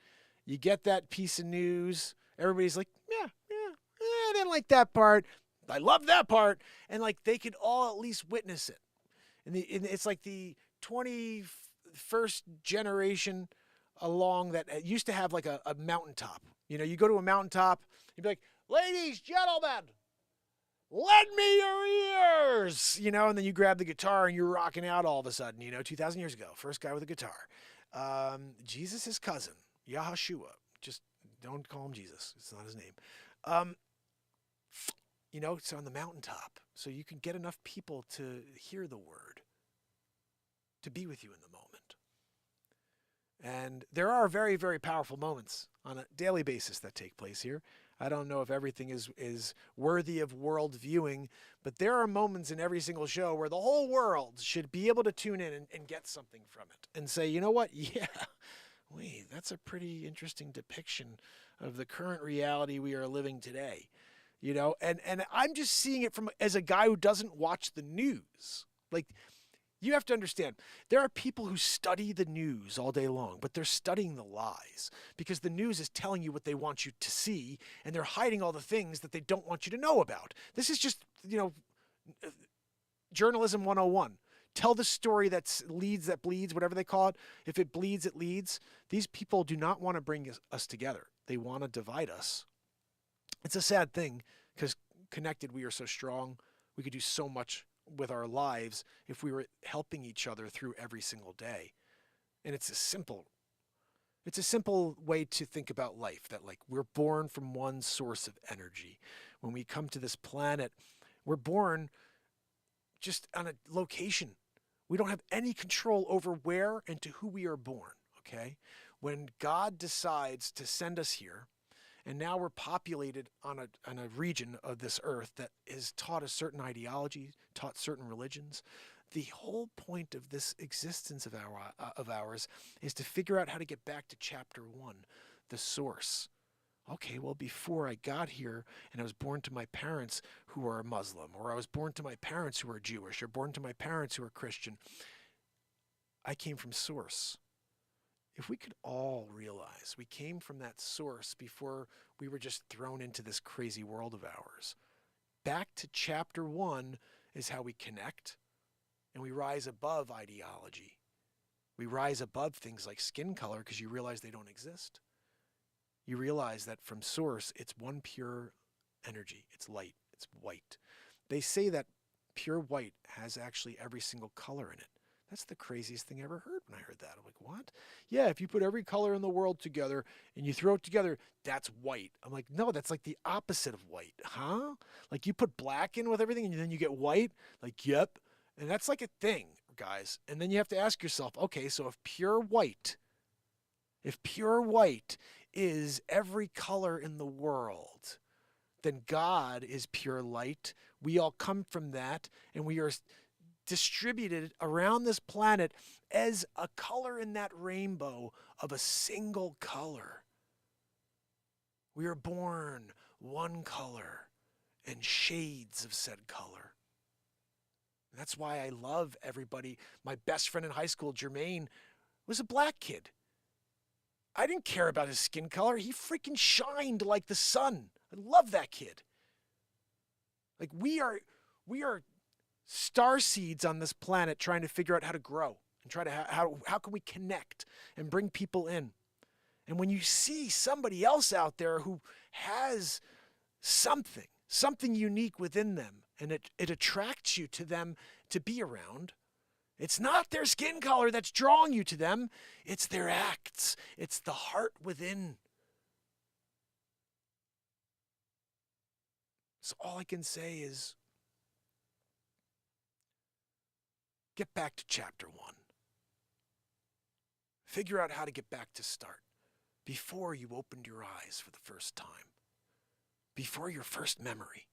you get that piece of news. Everybody's like, yeah, I didn't like that part. I love that part. And like they could all at least witness it. And it's like the 21st generation along that used to have like a mountaintop. You go to a mountaintop, you'd be like, ladies, gentlemen, lend me your ears, and then you grab the guitar and you're rocking out all of a sudden, 2,000 years ago, first guy with a guitar. Jesus' cousin, Yahushua, just don't call him Jesus. It's not his name. It's on the mountaintop. So you can get enough people to hear the word, to be with you in the moment. And there are very, very powerful moments on a daily basis that take place here. I don't know if everything is worthy of world viewing, but there are moments in every single show where the whole world should be able to tune in and get something from it and say, you know what? Yeah, wait, that's a pretty interesting depiction of the current reality we are living today. And I'm just seeing it as a guy who doesn't watch the news. Like, you have to understand, there are people who study the news all day long, but they're studying the lies because the news is telling you what they want you to see, and they're hiding all the things that they don't want you to know about. This is just, journalism 101. Tell the story that leads, that bleeds, whatever they call it. If it bleeds, it leads. These people do not want to bring us together. They want to divide us. It's a sad thing because connected we are so strong. We could do so much with our lives if we were helping each other through every single day. And it's a simple way to think about life, that like we're born from one source of energy. When we come to this planet, we're born just on a location. We don't have any control over where and to who we are born, okay? When God decides to send us here, and now we're populated on a region of this earth that is taught a certain ideology, taught certain religions. The whole point of this existence of ours is to figure out how to get back to chapter 1, the source. Okay, well, before I got here and I was born to my parents who are Muslim, or I was born to my parents who are Jewish, or born to my parents who are Christian, I came from source. If we could all realize we came from that source before we were just thrown into this crazy world of ours. Back to chapter 1 is how we connect, and we rise above ideology. We rise above things like skin color because you realize they don't exist. You realize that from source, it's one pure energy. It's light. It's white. They say that pure white has actually every single color in it. That's the craziest thing I ever heard when I heard that. I'm like, what? Yeah, if you put every color in the world together and you throw it together, that's white. I'm like, no, that's like the opposite of white. Huh? Like you put black in with everything and then you get white? Like, yep. And that's like a thing, guys. And then you have to ask yourself, okay, so if pure white is every color in the world, then God is pure light. We all come from that, and we are distributed around this planet as a color in that rainbow of a single color. We are born one color and shades of said color. And that's why I love everybody. My best friend in high school, Jermaine, was a black kid. I didn't care about his skin color. He freaking shined like the sun. I love that kid. Like we are star seeds on this planet trying to figure out how to grow and try to how can we connect and bring people in. And when you see somebody else out there who has something unique within them, and it attracts you to them to be around, It's not their skin color that's drawing you to them. It's their acts. It's the heart within. So all I can say is get back to chapter 1. Figure out how to get back to start before you opened your eyes for the first time, before your first memory.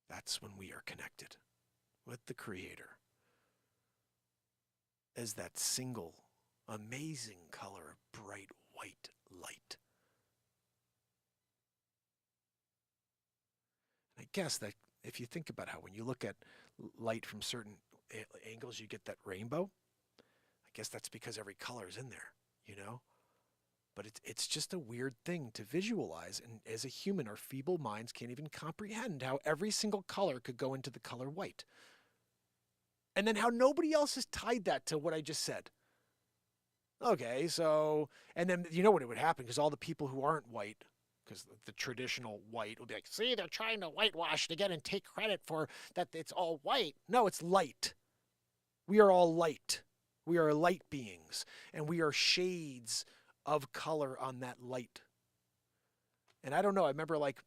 That's when we are connected with the Creator as that single, amazing color of bright white light. I guess that if you think about how when you look at light from certain angles, you get that rainbow. I guess that's because every color is in there, you know? But it's just a weird thing to visualize. And as a human, our feeble minds can't even comprehend how every single color could go into the color white. And then how nobody else has tied that to what I just said. Okay, so, and then you know what it would happen, because all the people who aren't white, because the traditional white would be like, see, they're trying to whitewash it again and take credit for that it's all white. No, it's light. We are all light. We are light beings, and we are shades of color on that light. And I don't know, I remember like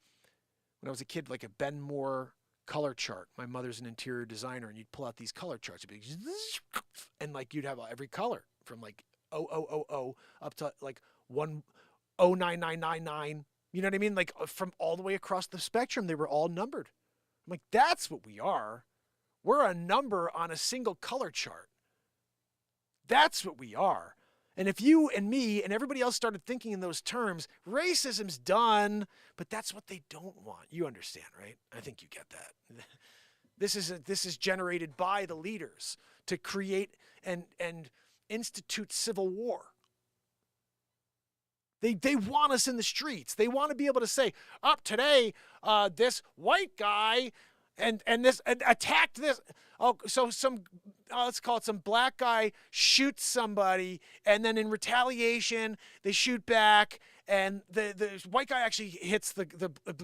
when I was a kid, like a Ben Moore color chart. My mother's an interior designer, and you'd pull out these color charts. It'd be, and like you'd have every color from like 0000 up to like 109999. You know what I mean? Like from all the way across the spectrum, they were all numbered. I'm like, that's what we are. We're a number on a single color chart. That's what we are. And if you and me and everybody else started thinking in those terms, racism's done, but that's what they don't want. You understand, right? I think you get that. This is generated by the leaders to create and institute civil war. They want us in the streets. They want to be able to say, today, this white guy and attacked this. Oh, so let's call it some black guy shoots somebody, and then in retaliation they shoot back, and the white guy actually hits the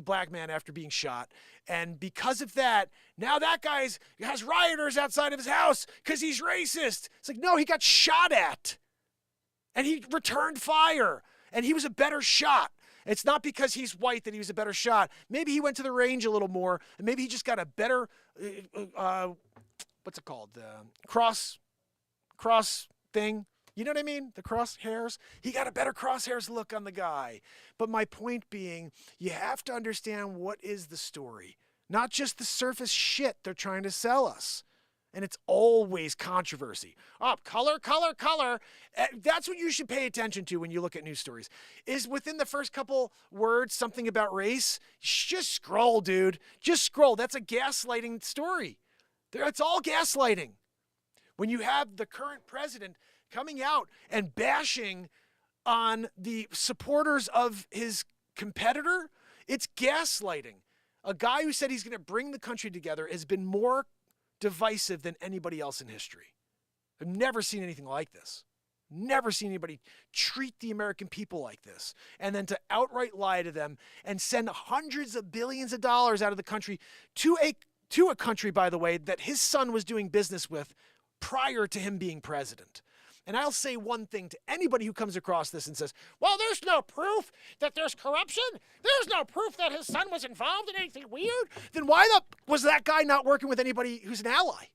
black man after being shot, and because of that, now that guy has rioters outside of his house because he's racist. It's like, no, he got shot at, and he returned fire, and he was a better shot. It's not because he's white that he was a better shot. Maybe he went to the range a little more, and maybe he just got a better, what's it called? Cross thing. You know what I mean? The crosshairs. He got a better crosshairs look on the guy. But my point being, you have to understand what is the story, not just the surface shit they're trying to sell us. And it's always controversy. Color. That's what you should pay attention to when you look at news stories. Is within the first couple words something about race? Just scroll, dude. Just scroll. That's a gaslighting story. It's all gaslighting. When you have the current president coming out and bashing on the supporters of his competitor, it's gaslighting. A guy who said he's going to bring the country together has been more divisive than anybody else in history. I've never seen anything like this. Never seen anybody treat the American people like this. And then to outright lie to them and send hundreds of billions of dollars out of the country to a country, by the way, that his son was doing business with prior to him being president. And I'll say one thing to anybody who comes across this and says, well, there's no proof that there's corruption. There's no proof that his son was involved in anything weird. Then why was that guy not working with anybody who's an ally?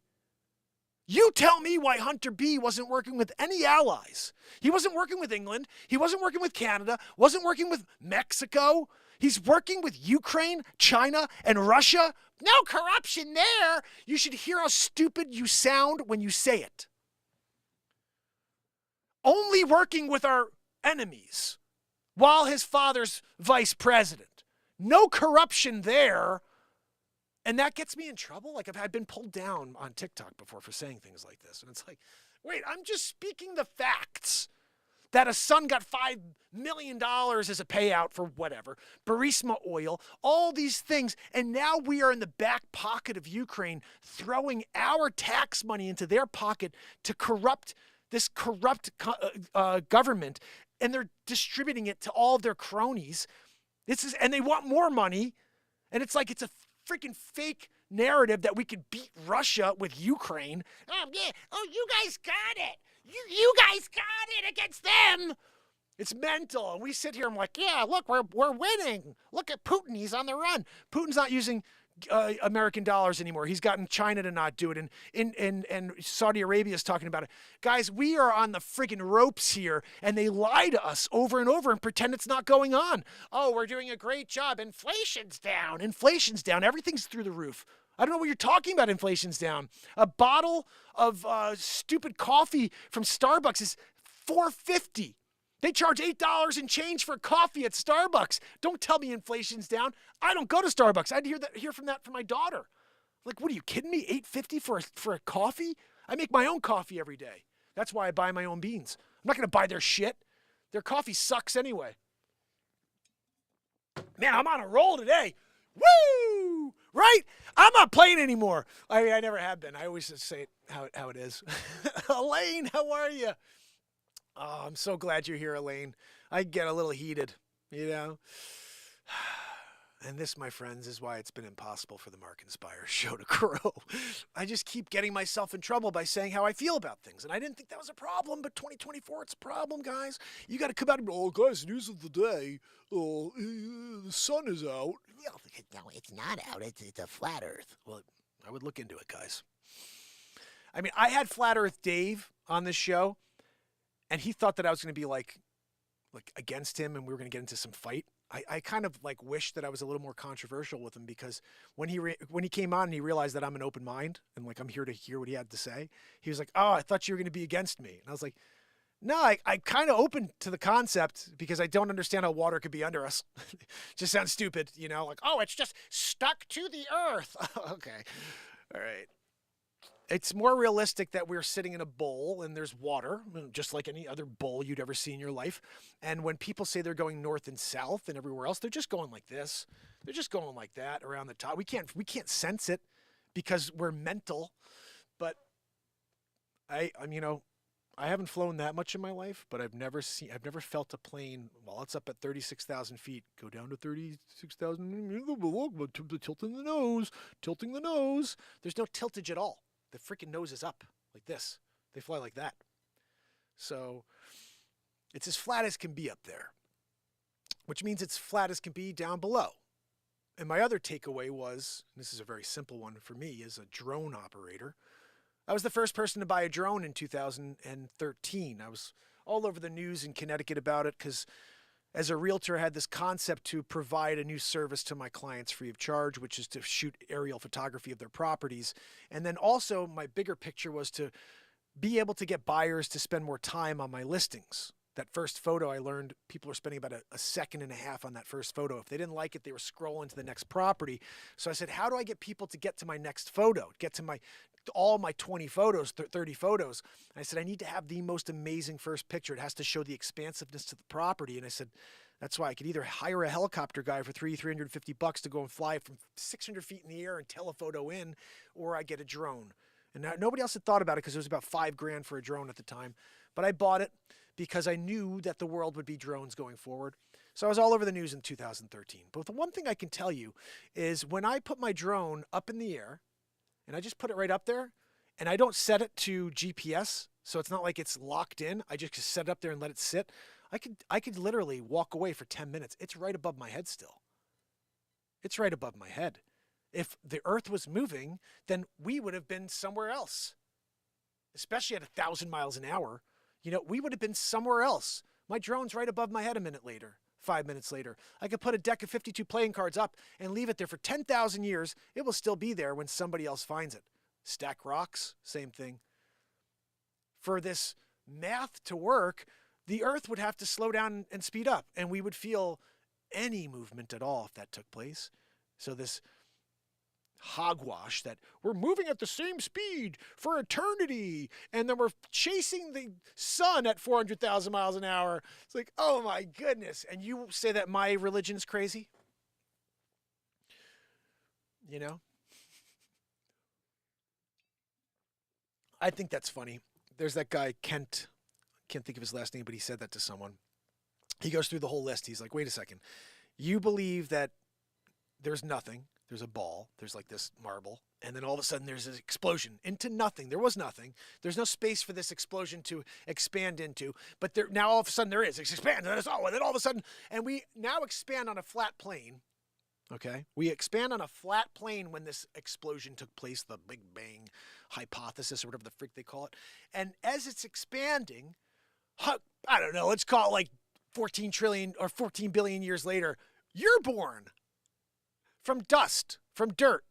You tell me why Hunter B. wasn't working with any allies. He wasn't working with England. He wasn't working with Canada. Wasn't working with Mexico. He's working with Ukraine, China, and Russia. No corruption there. You should hear how stupid you sound when you say it. Only working with our enemies while his father's vice president. No corruption there. And that gets me in trouble. Like I've been pulled down on TikTok before for saying things like this. And it's like, wait, I'm just speaking the facts. That a son got $5 million as a payout for whatever, Burisma oil, all these things. And now we are in the back pocket of Ukraine throwing our tax money into their pocket to corrupt this corrupt government, and they're distributing it to all of their cronies. And they want more money, and it's like it's a freaking fake narrative that we could beat Russia with Ukraine. Oh, yeah. Oh, you guys got it. You guys got it against them. It's mental. And we sit here and I'm like, yeah, look, we're winning. Look at Putin. He's on the run. Putin's not using American dollars anymore. He's gotten China to not do it. And Saudi Arabia is talking about it. Guys, we are on the friggin' ropes here, and they lie to us over and over and pretend it's not going on. Oh, we're doing a great job. Inflation's down. Inflation's down. Everything's through the roof. I don't know what you're talking about. Inflation's down. A bottle of stupid coffee from Starbucks is $4.50. They charge $8 and change for coffee at Starbucks. Don't tell me inflation's down. I don't go to Starbucks. I'd hear from that from my daughter. Like, what are you kidding me? $8.50 for a coffee? I make my own coffee every day. That's why I buy my own beans. I'm not going to buy their shit. Their coffee sucks anyway. Man, I'm on a roll today. Woo! Right? I'm not playing anymore. I mean, I never have been. I always just say it how it is. Elaine, how are you? Oh, I'm so glad you're here, Elaine. I get a little heated, you know. And this, my friends, is why it's been impossible for the Mark Inspire show to grow. I just keep getting myself in trouble by saying how I feel about things. And I didn't think that was a problem, but 2024, it's a problem, guys. You got to come out and go, oh, guys, news of the day. Oh, the sun is out. No, it's not out. It's a flat Earth. Well, I would look into it, guys. I mean, I had Flat Earth Dave on this show, and he thought that I was going to be like against him, and we were going to get into some fight. I kind of like wish that I was a little more controversial with him, because when he came on and he realized that I'm an open mind and like I'm here to hear what he had to say, he was like, "Oh, I thought you were going to be against me," and I was like, "No, I kind of open to the concept because I don't understand how water could be under us." Just sounds stupid, you know? Like, oh, it's just stuck to the earth. Okay, all right. It's more realistic that we're sitting in a bowl and there's water, just like any other bowl you'd ever see in your life. And when people say they're going north and south and everywhere else, they're just going like this. They're just going like that around the top. We can't sense it because we're mental. But I'm you know, I haven't flown that much in my life, but I've never felt a plane while it's up at 36,000 feet go down to 36,000, tilting the nose. There's no tiltage at all. The freaking nose is up like this. They fly like that. So it's as flat as can be up there, which means it's flat as can be down below. And my other takeaway was, and this is a very simple one for me as a drone operator, I was the first person to buy a drone in 2013. I was all over the news in Connecticut about it because as a realtor, I had this concept to provide a new service to my clients free of charge, which is to shoot aerial photography of their properties. And then also my bigger picture was to be able to get buyers to spend more time on my listings. That first photo, I learned people were spending about a second and a half on that first photo. If they didn't like it, they were scrolling to the next property. So I said, how do I get people to get to my next photo, get to all my 20 photos, 30 photos? And I said, I need to have the most amazing first picture. It has to show the expansiveness to the property. And I said, that's why I could either hire a helicopter guy for $350 to go and fly from 600 feet in the air and telephoto in, or I get a drone. And nobody else had thought about it because it was about $5,000 for a drone at the time. But I bought it because I knew that the world would be drones going forward. So I was all over the news in 2013. But the one thing I can tell you is when I put my drone up in the air, and I just put it right up there, and I don't set it to GPS, so it's not like it's locked in. I just set it up there and let it sit. I could literally walk away for 10 minutes. It's right above my head still. It's right above my head. If the earth was moving, then we would have been somewhere else, especially at 1,000 miles an hour. You know, we would have been somewhere else. My drone's right above my head a minute later, 5 minutes later. I could put a deck of 52 playing cards up and leave it there for 10,000 years. It will still be there when somebody else finds it. Stack rocks, same thing. For this math to work, the earth would have to slow down and speed up, and we would feel any movement at all if that took place. So this hogwash that we're moving at the same speed for eternity and then we're chasing the sun at 400,000 miles an hour. It's like, oh my goodness. And you say that my religion's crazy? You know? I think that's funny. There's that guy, Kent. Can't think of his last name, but he said that to someone. He goes through the whole list. He's like, wait a second. You believe that there's nothing. There's a ball. There's like this marble. And then all of a sudden there's an explosion into nothing. There was nothing. There's no space for this explosion to expand into. But there, now all of a sudden there is. It's expanded. And then all of a sudden, and we now expand on a flat plane. Okay? We expand on a flat plane when this explosion took place, the Big Bang hypothesis or whatever the frick they call it. And as it's expanding, I don't know, let's call it like 14 trillion or 14 billion years later, you're born. From dust, from dirt.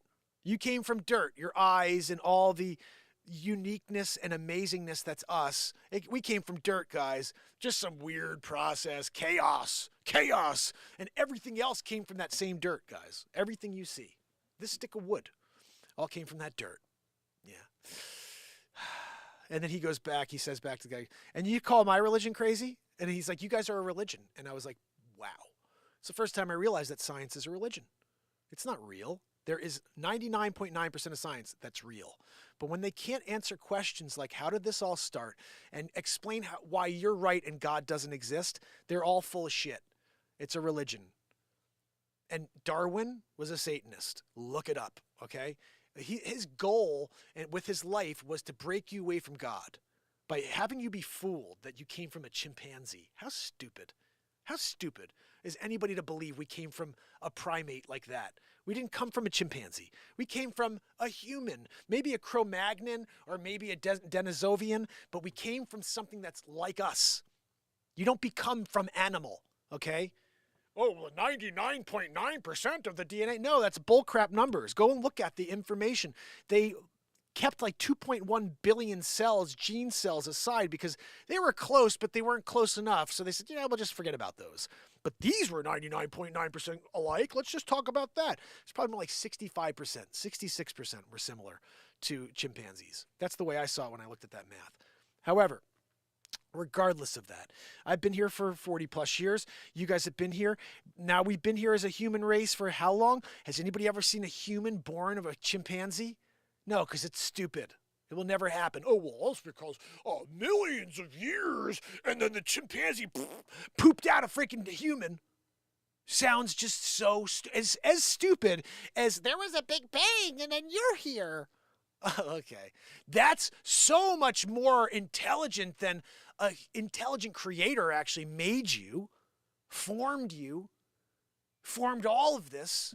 You came from dirt. Your eyes and all the uniqueness and amazingness that's us. We came from dirt, guys. Just some weird process. Chaos. And everything else came from that same dirt, guys. Everything you see. This stick of wood all came from that dirt. Yeah. And then he goes back. He says back to the guy, and you call my religion crazy? And he's like, you guys are a religion. And I was like, wow. It's the first time I realized that science is a religion. It's not real. There is 99.9% of science that's real. But when they can't answer questions like, how did this all start? And explain why you're right and God doesn't exist, they're all full of shit. It's a religion. And Darwin was a Satanist. Look it up, okay? His goal with his life was to break you away from God by having you be fooled that you came from a chimpanzee. How stupid. How stupid is anybody to believe we came from a primate like that? We didn't come from a chimpanzee. We came from a human, maybe a Cro-Magnon or maybe a Denisovian, but we came from something that's like us. You don't become from animal, okay? Oh, well, 99.9% of the DNA. No, that's bullcrap numbers. Go and look at the information. They kept like 2.1 billion cells, gene cells aside because they were close, but they weren't close enough. So they said, yeah, we'll just forget about those. But these were 99.9% alike. Let's just talk about that. It's probably more like 65%, 66% were similar to chimpanzees. That's the way I saw it when I looked at that math. However, regardless of that, I've been here for 40 plus years. You guys have been here. Now we've been here as a human race for how long? Has anybody ever seen a human born of a chimpanzee? No, because it's stupid. It will never happen. Oh, well, that's because millions of years, and then the chimpanzee pooped out a freaking human. Sounds just so as stupid as there was a Big Bang, and then you're here. Okay. That's so much more intelligent than an intelligent creator actually made you, formed all of this.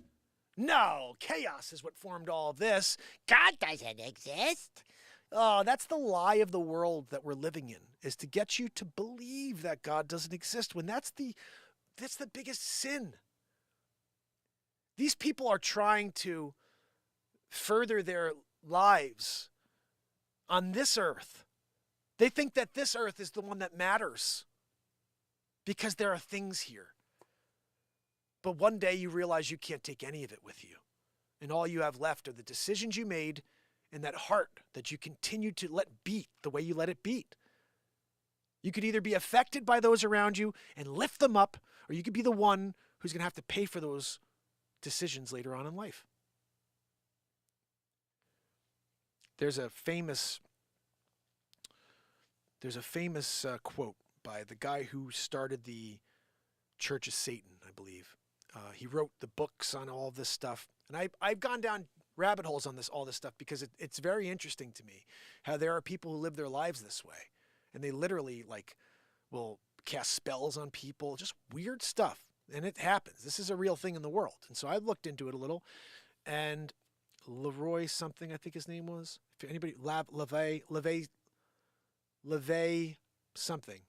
No, chaos is what formed all of this. God doesn't exist. Oh, that's the lie of the world that we're living in, is to get you to believe that God doesn't exist when that's the biggest sin. These people are trying to further their lives on this earth. They think that this earth is the one that matters because there are things here. But one day you realize you can't take any of it with you. And all you have left are the decisions you made and that heart that you continue to let beat the way you let it beat. You could either be affected by those around you and lift them up, or you could be the one who's going to have to pay for those decisions later on in life. There's a famous quote by the guy who started the Church of Satan, I believe. He wrote the books on all this stuff. And I've gone down rabbit holes on all this stuff because it's very interesting to me how there are people who live their lives this way. And they literally will cast spells on people, just weird stuff. And it happens. This is a real thing in the world. And so I looked into it a little. And Leroy something, I think his name was. If anybody, LeVay something.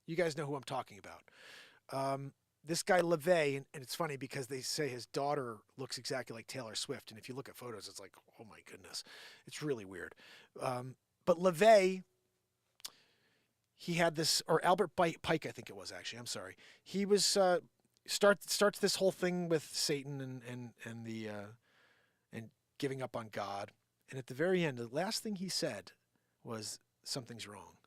You guys know who I'm talking about. This guy LeVay, and it's funny because they say his daughter looks exactly like Taylor Swift. And if you look at photos, it's like, oh my goodness. It's really weird. But LeVay, he had this, or Albert Pike, I think it was actually. I'm sorry. He was starts this whole thing with Satan and giving up on God. And at the very end, the last thing he said was, something's wrong.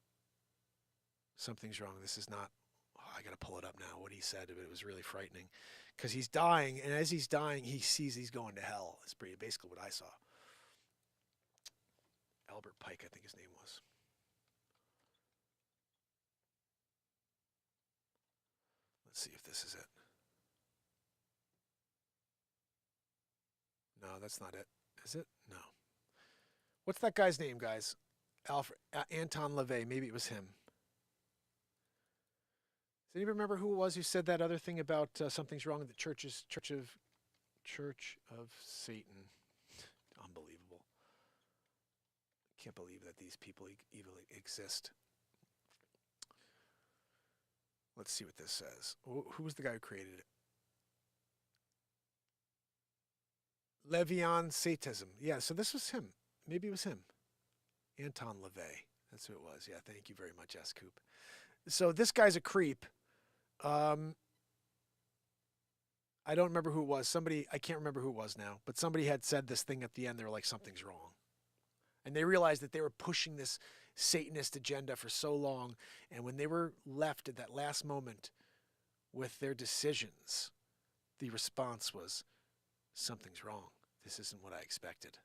Something's wrong. This is not, I got to pull it up now, what he said, but it was really frightening. Because he's dying, and as he's dying, he sees he's going to hell. That's basically what I saw. Albert Pike, I think his name was. Let's see if this is it. that's not it. Is it? No. What's that guy's name, guys? Anton LaVey. Maybe it was him. Does anybody remember who it was who said that other thing about something's wrong with the Church of Satan? Unbelievable. Can't believe that these people even exist. Let's see what this says. Who was the guy who created it? Levian Satism. Yeah, so this was him. Maybe it was him. Anton LaVey. That's who it was. Yeah, thank you very much, S. Coop. So this guy's a creep. I don't remember who it was. I can't remember who it was now, but somebody had said this thing at the end. They were like, something's wrong. And they realized that they were pushing this Satanist agenda for so long. And when they were left at that last moment with their decisions, the response was, something's wrong. This isn't what I expected.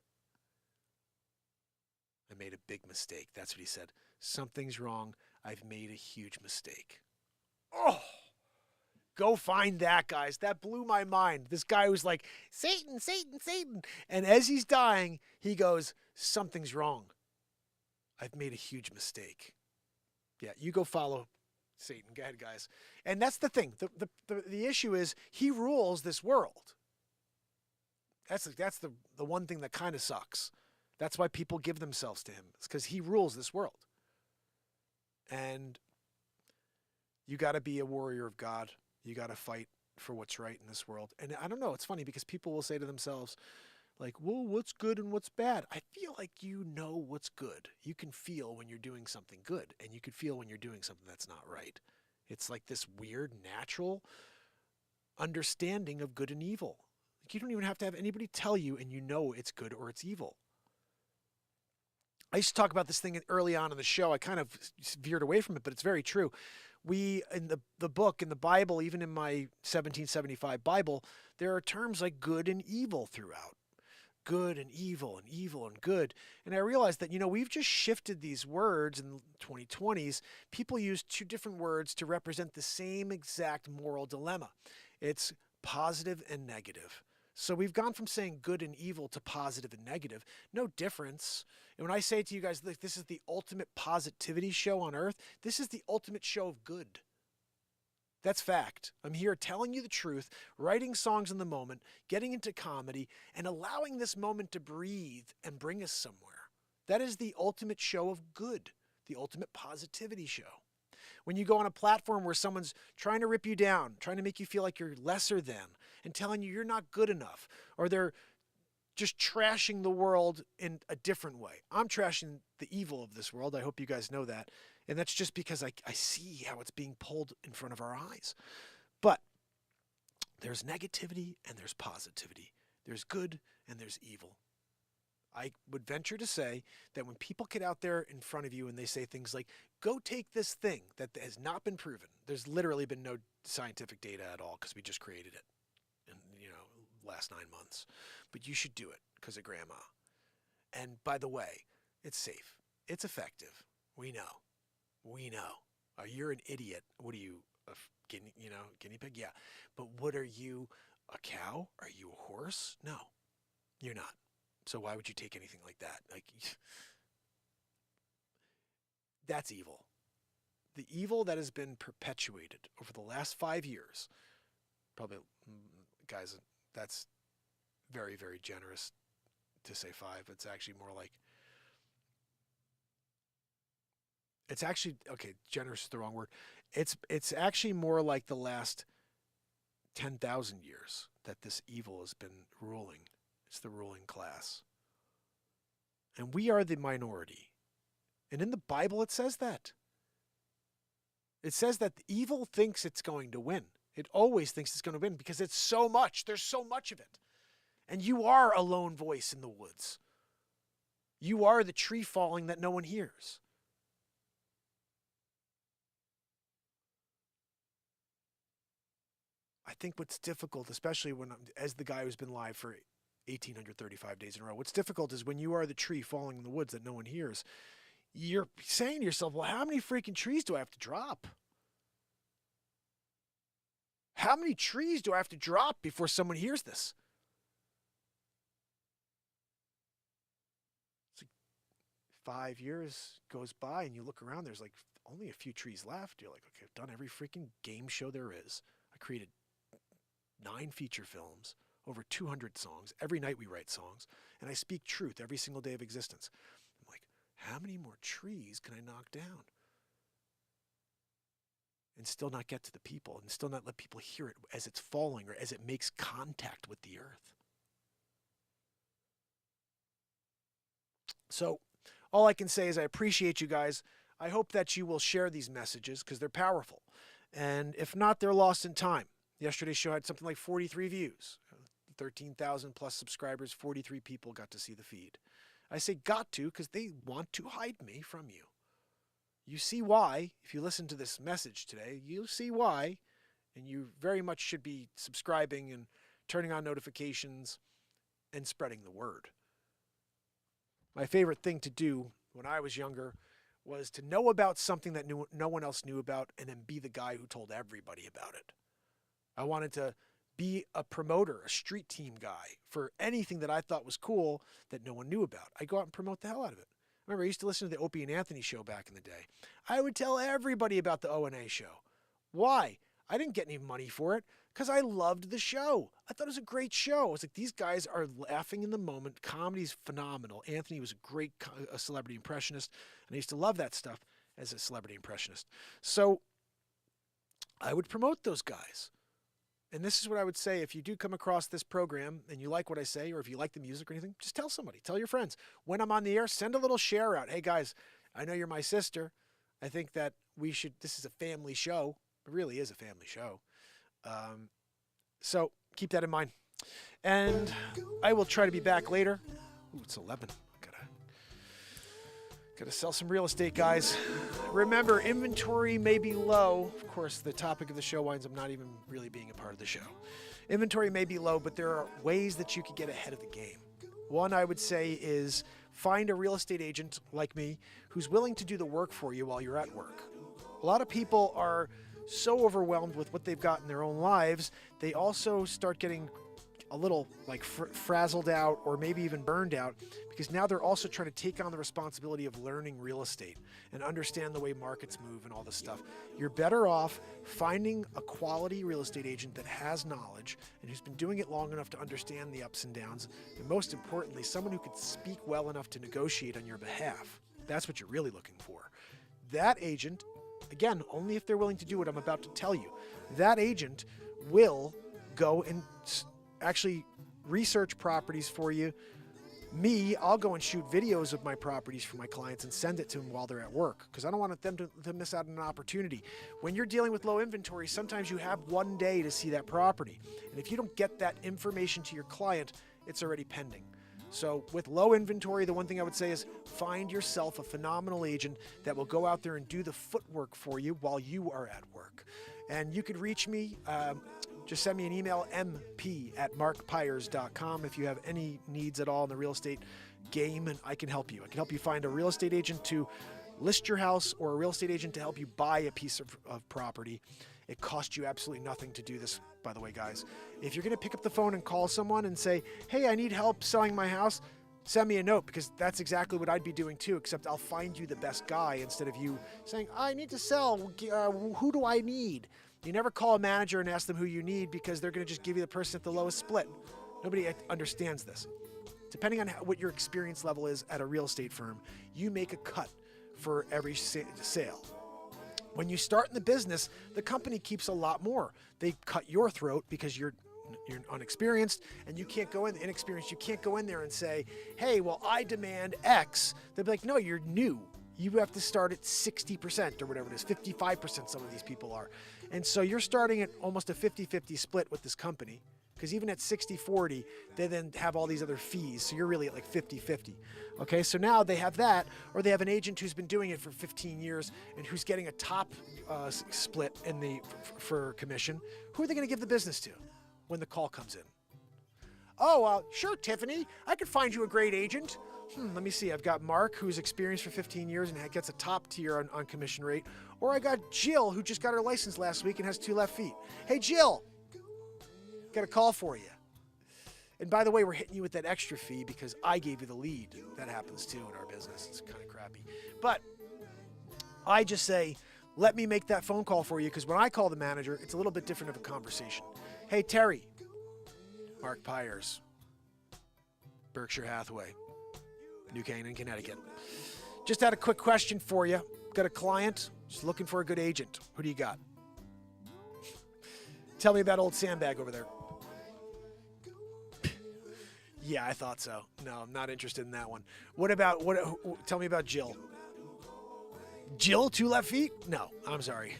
I made a big mistake. That's what he said. Something's wrong. I've made a huge mistake. Oh, go find that, guys. That blew my mind. This guy was like, Satan, Satan, Satan. And as he's dying, he goes, something's wrong. I've made a huge mistake. Yeah, you go follow Satan. Go ahead, guys. And that's the thing. The issue is he rules this world. That's the one thing that kind of sucks. That's why people give themselves to him. It's because he rules this world. And you got to be a warrior of God. You got to fight for what's right in this world. And I don't know. It's funny because people will say to themselves, like, well, what's good and what's bad? I feel like you know what's good. You can feel when you're doing something good, and you can feel when you're doing something that's not right. It's like this weird, natural understanding of good and evil. Like you don't even have to have anybody tell you, and you know it's good or it's evil. I used to talk about this thing early on in the show. I kind of veered away from it, but it's very true. We, in the book, in the Bible, even in my 1775 Bible, there are terms like good and evil throughout. Good and evil and good. And I realized that, we've just shifted these words in the 2020s. People use two different words to represent the same exact moral dilemma. It's positive and negative. So we've gone from saying good and evil to positive and negative. No difference. And when I say to you guys, look, this is the ultimate positivity show on earth, this is the ultimate show of good. That's fact. I'm here telling you the truth, writing songs in the moment, getting into comedy, and allowing this moment to breathe and bring us somewhere. That is the ultimate show of good, the ultimate positivity show. When you go on a platform where someone's trying to rip you down, trying to make you feel like you're lesser than, and telling you you're not good enough, or they're just trashing the world in a different way. I'm trashing the evil of this world. I hope you guys know that. And that's just because I see how it's being pulled in front of our eyes. But there's negativity and there's positivity. There's good and there's evil. I would venture to say that when people get out there in front of you and they say things like, go take this thing that has not been proven. There's literally been no scientific data at all because we just created it in, last 9 months. But you should do it because of grandma. And by the way, it's safe. It's effective. We know. You're an idiot. What are you, a guinea pig? Yeah. But what are you, a cow? Are you a horse? No, you're not. So why would you take anything like that? That's evil. The evil that has been perpetuated over the last 5 years, probably, guys, that's very, very generous to say 5. It's actually more like, generous is the wrong word. It's actually more like the last 10,000 years that this evil has been ruling. It's the ruling class. And we are the minority. And in the Bible, it says that. It says that the evil thinks it's going to win. It always thinks it's going to win because it's so much. There's so much of it. And you are a lone voice in the woods. You are the tree falling that no one hears. I think what's difficult, especially as the guy who's been live for 1,835 days in a row, what's difficult is when you are the tree falling in the woods that no one hears, you're saying to yourself, well, how many freaking trees do I have to drop? How many trees do I have to drop before someone hears this? 5 years goes by and you look around, there's like only a few trees left. You're like, okay, I've done every freaking game show there is. I created 9 feature films, over 200 songs. Every night we write songs, and I speak truth every single day of existence. I'm like, how many more trees can I knock down? And still not get to the people, and still not let people hear it as it's falling or as it makes contact with the earth. So all I can say is I appreciate you guys. I hope that you will share these messages because they're powerful. And if not, they're lost in time. Yesterday's show had something like 43 views, 13,000 plus subscribers, 43 people got to see the feed. I say got to because they want to hide me from you. You see why, if you listen to this message today, you'll see why, and you very much should be subscribing and turning on notifications and spreading the word. My favorite thing to do when I was younger was to know about something that no one else knew about and then be the guy who told everybody about it. I wanted to be a promoter, a street team guy for anything that I thought was cool that no one knew about. I'd go out and promote the hell out of it. Remember, I used to listen to the Opie and Anthony show back in the day. I would tell everybody about the O&A show. Why? I didn't get any money for it because I loved the show. I thought it was a great show. I was like, these guys are laughing in the moment. Comedy's phenomenal. Anthony was a great celebrity impressionist, and I used to love that stuff as a celebrity impressionist. So I would promote those guys. And this is what I would say. If you do come across this program and you like what I say, or if you like the music or anything, just tell somebody. Tell your friends. When I'm on the air, send a little share out. Hey, guys, I know you're my sister. I think that we should, this is a family show. It really is a family show. So keep that in mind. And I will try to be back later. Ooh, it's 11. Gotta sell some real estate, guys. Remember, inventory may be low. Of course, the topic of the show winds up not even really being a part of the show. Inventory may be low, but there are ways that you could get ahead of the game. One I would say is find a real estate agent like me who's willing to do the work for you while you're at work. A lot of people are so overwhelmed with what they've got in their own lives, they also start getting a little like frazzled out or maybe even burned out because now they're also trying to take on the responsibility of learning real estate and understand the way markets move and all this stuff. You're better off finding a quality real estate agent that has knowledge and who's been doing it long enough to understand the ups and downs, and most importantly, someone who could speak well enough to negotiate on your behalf. That's what you're really looking for. That agent, again, only if they're willing to do what I'm about to tell you, that agent will go and actually research properties for you. Me, I'll go and shoot videos of my properties for my clients and send it to them while they're at work because I don't want them to miss out on an opportunity. When you're dealing with low inventory, sometimes you have one day to see that property. And if you don't get that information to your client, it's already pending. So with low inventory, the one thing I would say is find yourself a phenomenal agent that will go out there and do the footwork for you while you are at work. And you could reach me. Just send me an email, mp@markpyers.com, if you have any needs at all in the real estate game, and I can help you. I can help you find a real estate agent to list your house or a real estate agent to help you buy a piece of property. It costs you absolutely nothing to do this, by the way, guys. If you're going to pick up the phone and call someone and say, hey, I need help selling my house, send me a note because that's exactly what I'd be doing too, except I'll find you the best guy instead of you saying, I need to sell. Who do I need? You never call a manager and ask them who you need because they're going to just give you the person at the lowest split. Nobody understands this. Depending on what your experience level is at a real estate firm, you make a cut for every sale. When you start in the business, the company keeps a lot more. They cut your throat because you're unexperienced and you can't go in, inexperienced, you can't go in there and say, hey, well, I demand X. They'll be like, no, you're new. You have to start at 60% or whatever it is, 55% some of these people are. And so you're starting at almost a 50-50 split with this company because even at 60-40, they then have all these other fees. So you're really at like 50-50. Okay, so now they have that, or they have an agent who's been doing it for 15 years and who's getting a top split in for commission. Who are they going to give the business to when the call comes in? Oh, sure, Tiffany, I could find you a great agent. Let me see. I've got Mark, who's experienced for 15 years and gets a top tier on commission rate. Or I got Jill, who just got her license last week and has 2 left feet. Hey, Jill, got a call for you. And by the way, we're hitting you with that extra fee because I gave you the lead. That happens too in our business. It's kind of crappy. But I just say, let me make that phone call for you, because when I call the manager, it's a little bit different of a conversation. Hey, Terry. Mark Pyers. Berkshire Hathaway. New Canaan, Connecticut. Just had a quick question for you. Got a client, just looking for a good agent. Who do you got? Tell me about old Sandbag over there. Yeah, I thought so. No, I'm not interested in that one. Tell me about Jill. Jill, 2 left feet? No, I'm sorry.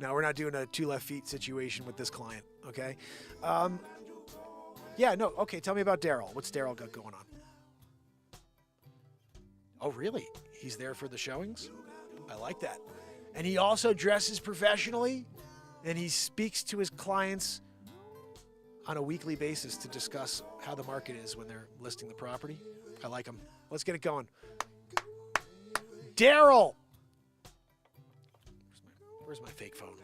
No, we're not doing a 2 left feet situation with this client, okay? Yeah, no, okay, tell me about Daryl. What's Daryl got going on? Oh, really? He's there for the showings? I like that. And he also dresses professionally, and he speaks to his clients on a weekly basis to discuss how the market is when they're listing the property. I like him. Let's get it going. Daryl! Where's my fake phone?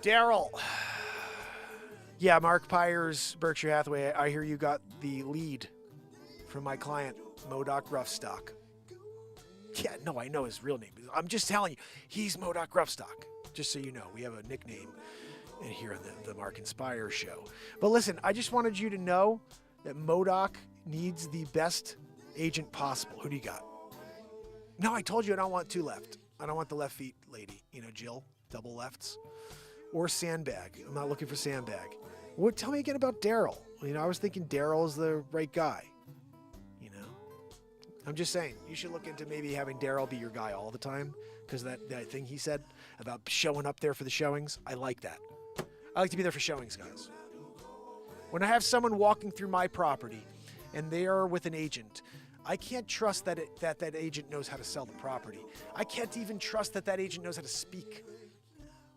Daryl. Yeah, Mark Pyers, Berkshire Hathaway. I hear you got the lead from my client, Modoc Roughstock. Yeah, no, I know his real name. I'm just telling you, he's Modoc Roughstock. Just so you know, we have a nickname here on the Mark Inspire show. But listen, I just wanted you to know that Modoc needs the best agent possible. Who do you got? No, I told you I don't want 2 left. I don't want the left feet lady, Jill, double lefts, or Sandbag. I'm not looking for Sandbag. Tell me again about Daryl. I was thinking Daryl is the right guy. I'm just saying, you should look into maybe having Daryl be your guy all the time, because that thing he said about showing up there for the showings, I like that. I like to be there for showings, guys. When I have someone walking through my property and they are with an agent, I can't trust that agent knows how to sell the property. I can't even trust that agent knows how to speak.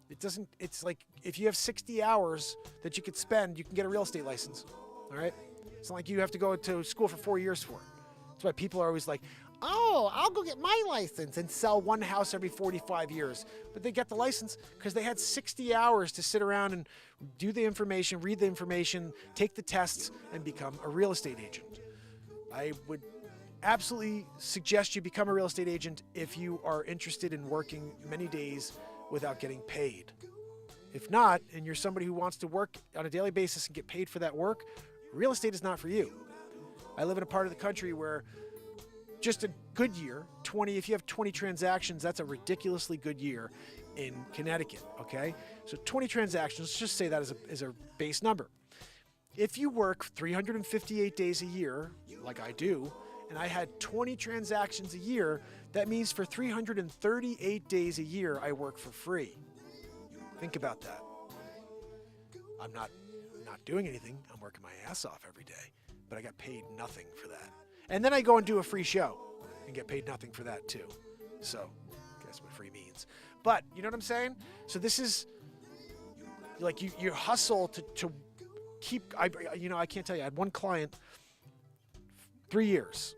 It's like if you have 60 hours that you could spend, you can get a real estate license. All right? It's not like you have to go to school for 4 years for it. That's why people are always like, oh, I'll go get my license and sell one house every 45 years. But they get the license because they had 60 hours to sit around and do the information, read the information, take the tests, and become a real estate agent. I would absolutely suggest you become a real estate agent if you are interested in working many days without getting paid. If not, and you're somebody who wants to work on a daily basis and get paid for that work, real estate is not for you. I live in a part of the country where just a good year, if you have 20 transactions, that's a ridiculously good year in Connecticut, okay? So 20 transactions, let's just say that as a base number. If you work 358 days a year, like I do, and I had 20 transactions a year, that means for 338 days a year, I work for free. Think about that. I'm not doing anything. I'm working my ass off every day. But I got paid nothing for that. And then I go and do a free show and get paid nothing for that too. So, guess what free means. But, you know what I'm saying? So this is, like, you hustle to keep, I can't tell you. I had one client, 3 years.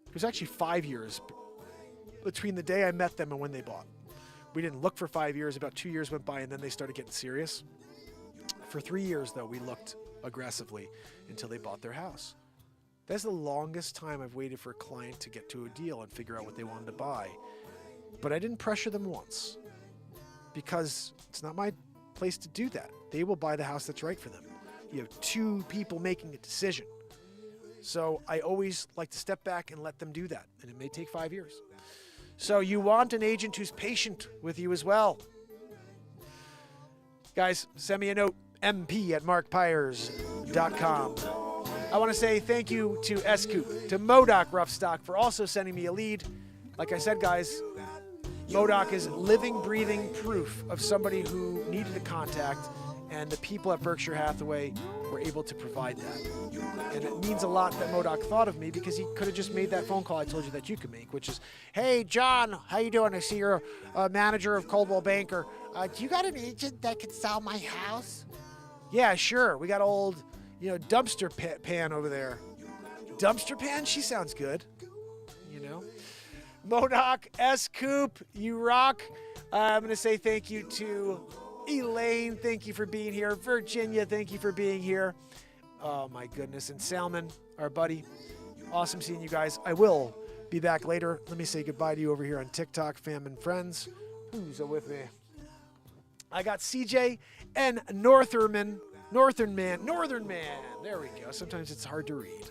It was actually 5 years between the day I met them and when they bought. We didn't look for 5 years. About 2 years went by, and then they started getting serious. For 3 years, though, we looked aggressively until they bought their house. That's the longest time I've waited for a client to get to a deal and figure out what they wanted to buy. But I didn't pressure them once because it's not my place to do that. They will buy the house that's right for them. You have 2 people making a decision. So I always like to step back and let them do that. And it may take 5 years. So you want an agent who's patient with you as well. Guys, send me a note. mp@markpyers.com. I want to say thank you to S-Coop, to Modoc Roughstock for also sending me a lead. Like I said, guys, Modoc is living, breathing proof of somebody who needed a contact, and the people at Berkshire Hathaway were able to provide that. And it means a lot that Modoc thought of me, because he could have just made that phone call I told you that you could make, which is, hey, John, how you doing? I see you're a manager of Coldwell Banker. Do you got an agent that could sell my house? Yeah, sure. We got old, dumpster pan over there. Dumpster pan? She sounds good. Modoc, S-Coop, you rock. I'm going to say thank you to Elaine. Thank you for being here. Virginia, thank you for being here. Oh, my goodness. And Salmon, our buddy. Awesome seeing you guys. I will be back later. Let me say goodbye to you over here on TikTok, fam and friends. Who's with me? I got CJ and Northern Man. There we go. Sometimes it's hard to read.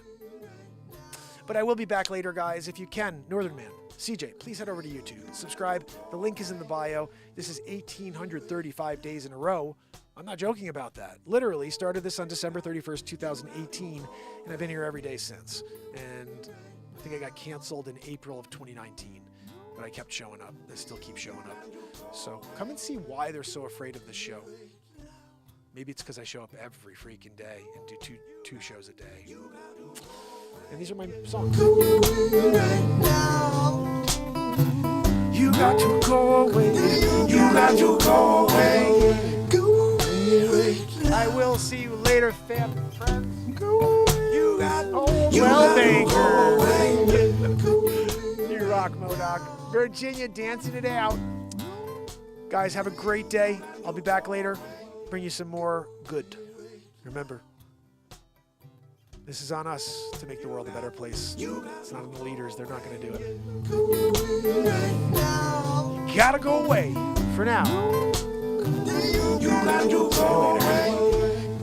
But I will be back later, guys. If you can, Northern Man, CJ, please head over to YouTube. Subscribe. The link is in the bio. This is 1,835 days in a row. I'm not joking about that. Literally started this on December 31st, 2018, and I've been here every day since. And I think I got canceled in April of 2019, but I kept showing up. I still keep showing up. So come and see why they're so afraid of the show. Maybe it's because I show up every freaking day and do two shows a day. And these are my songs. You got to go away. You got to go away. I will see you later, fam and friends. You got You rock, Modoc. Virginia dancing it out. Guys, have a great day. I'll be back later. Bring you some more good. Remember, this is on us to make the world a better place. It's not on the leaders. They're not going to do it. You gotta go away for now. See you later.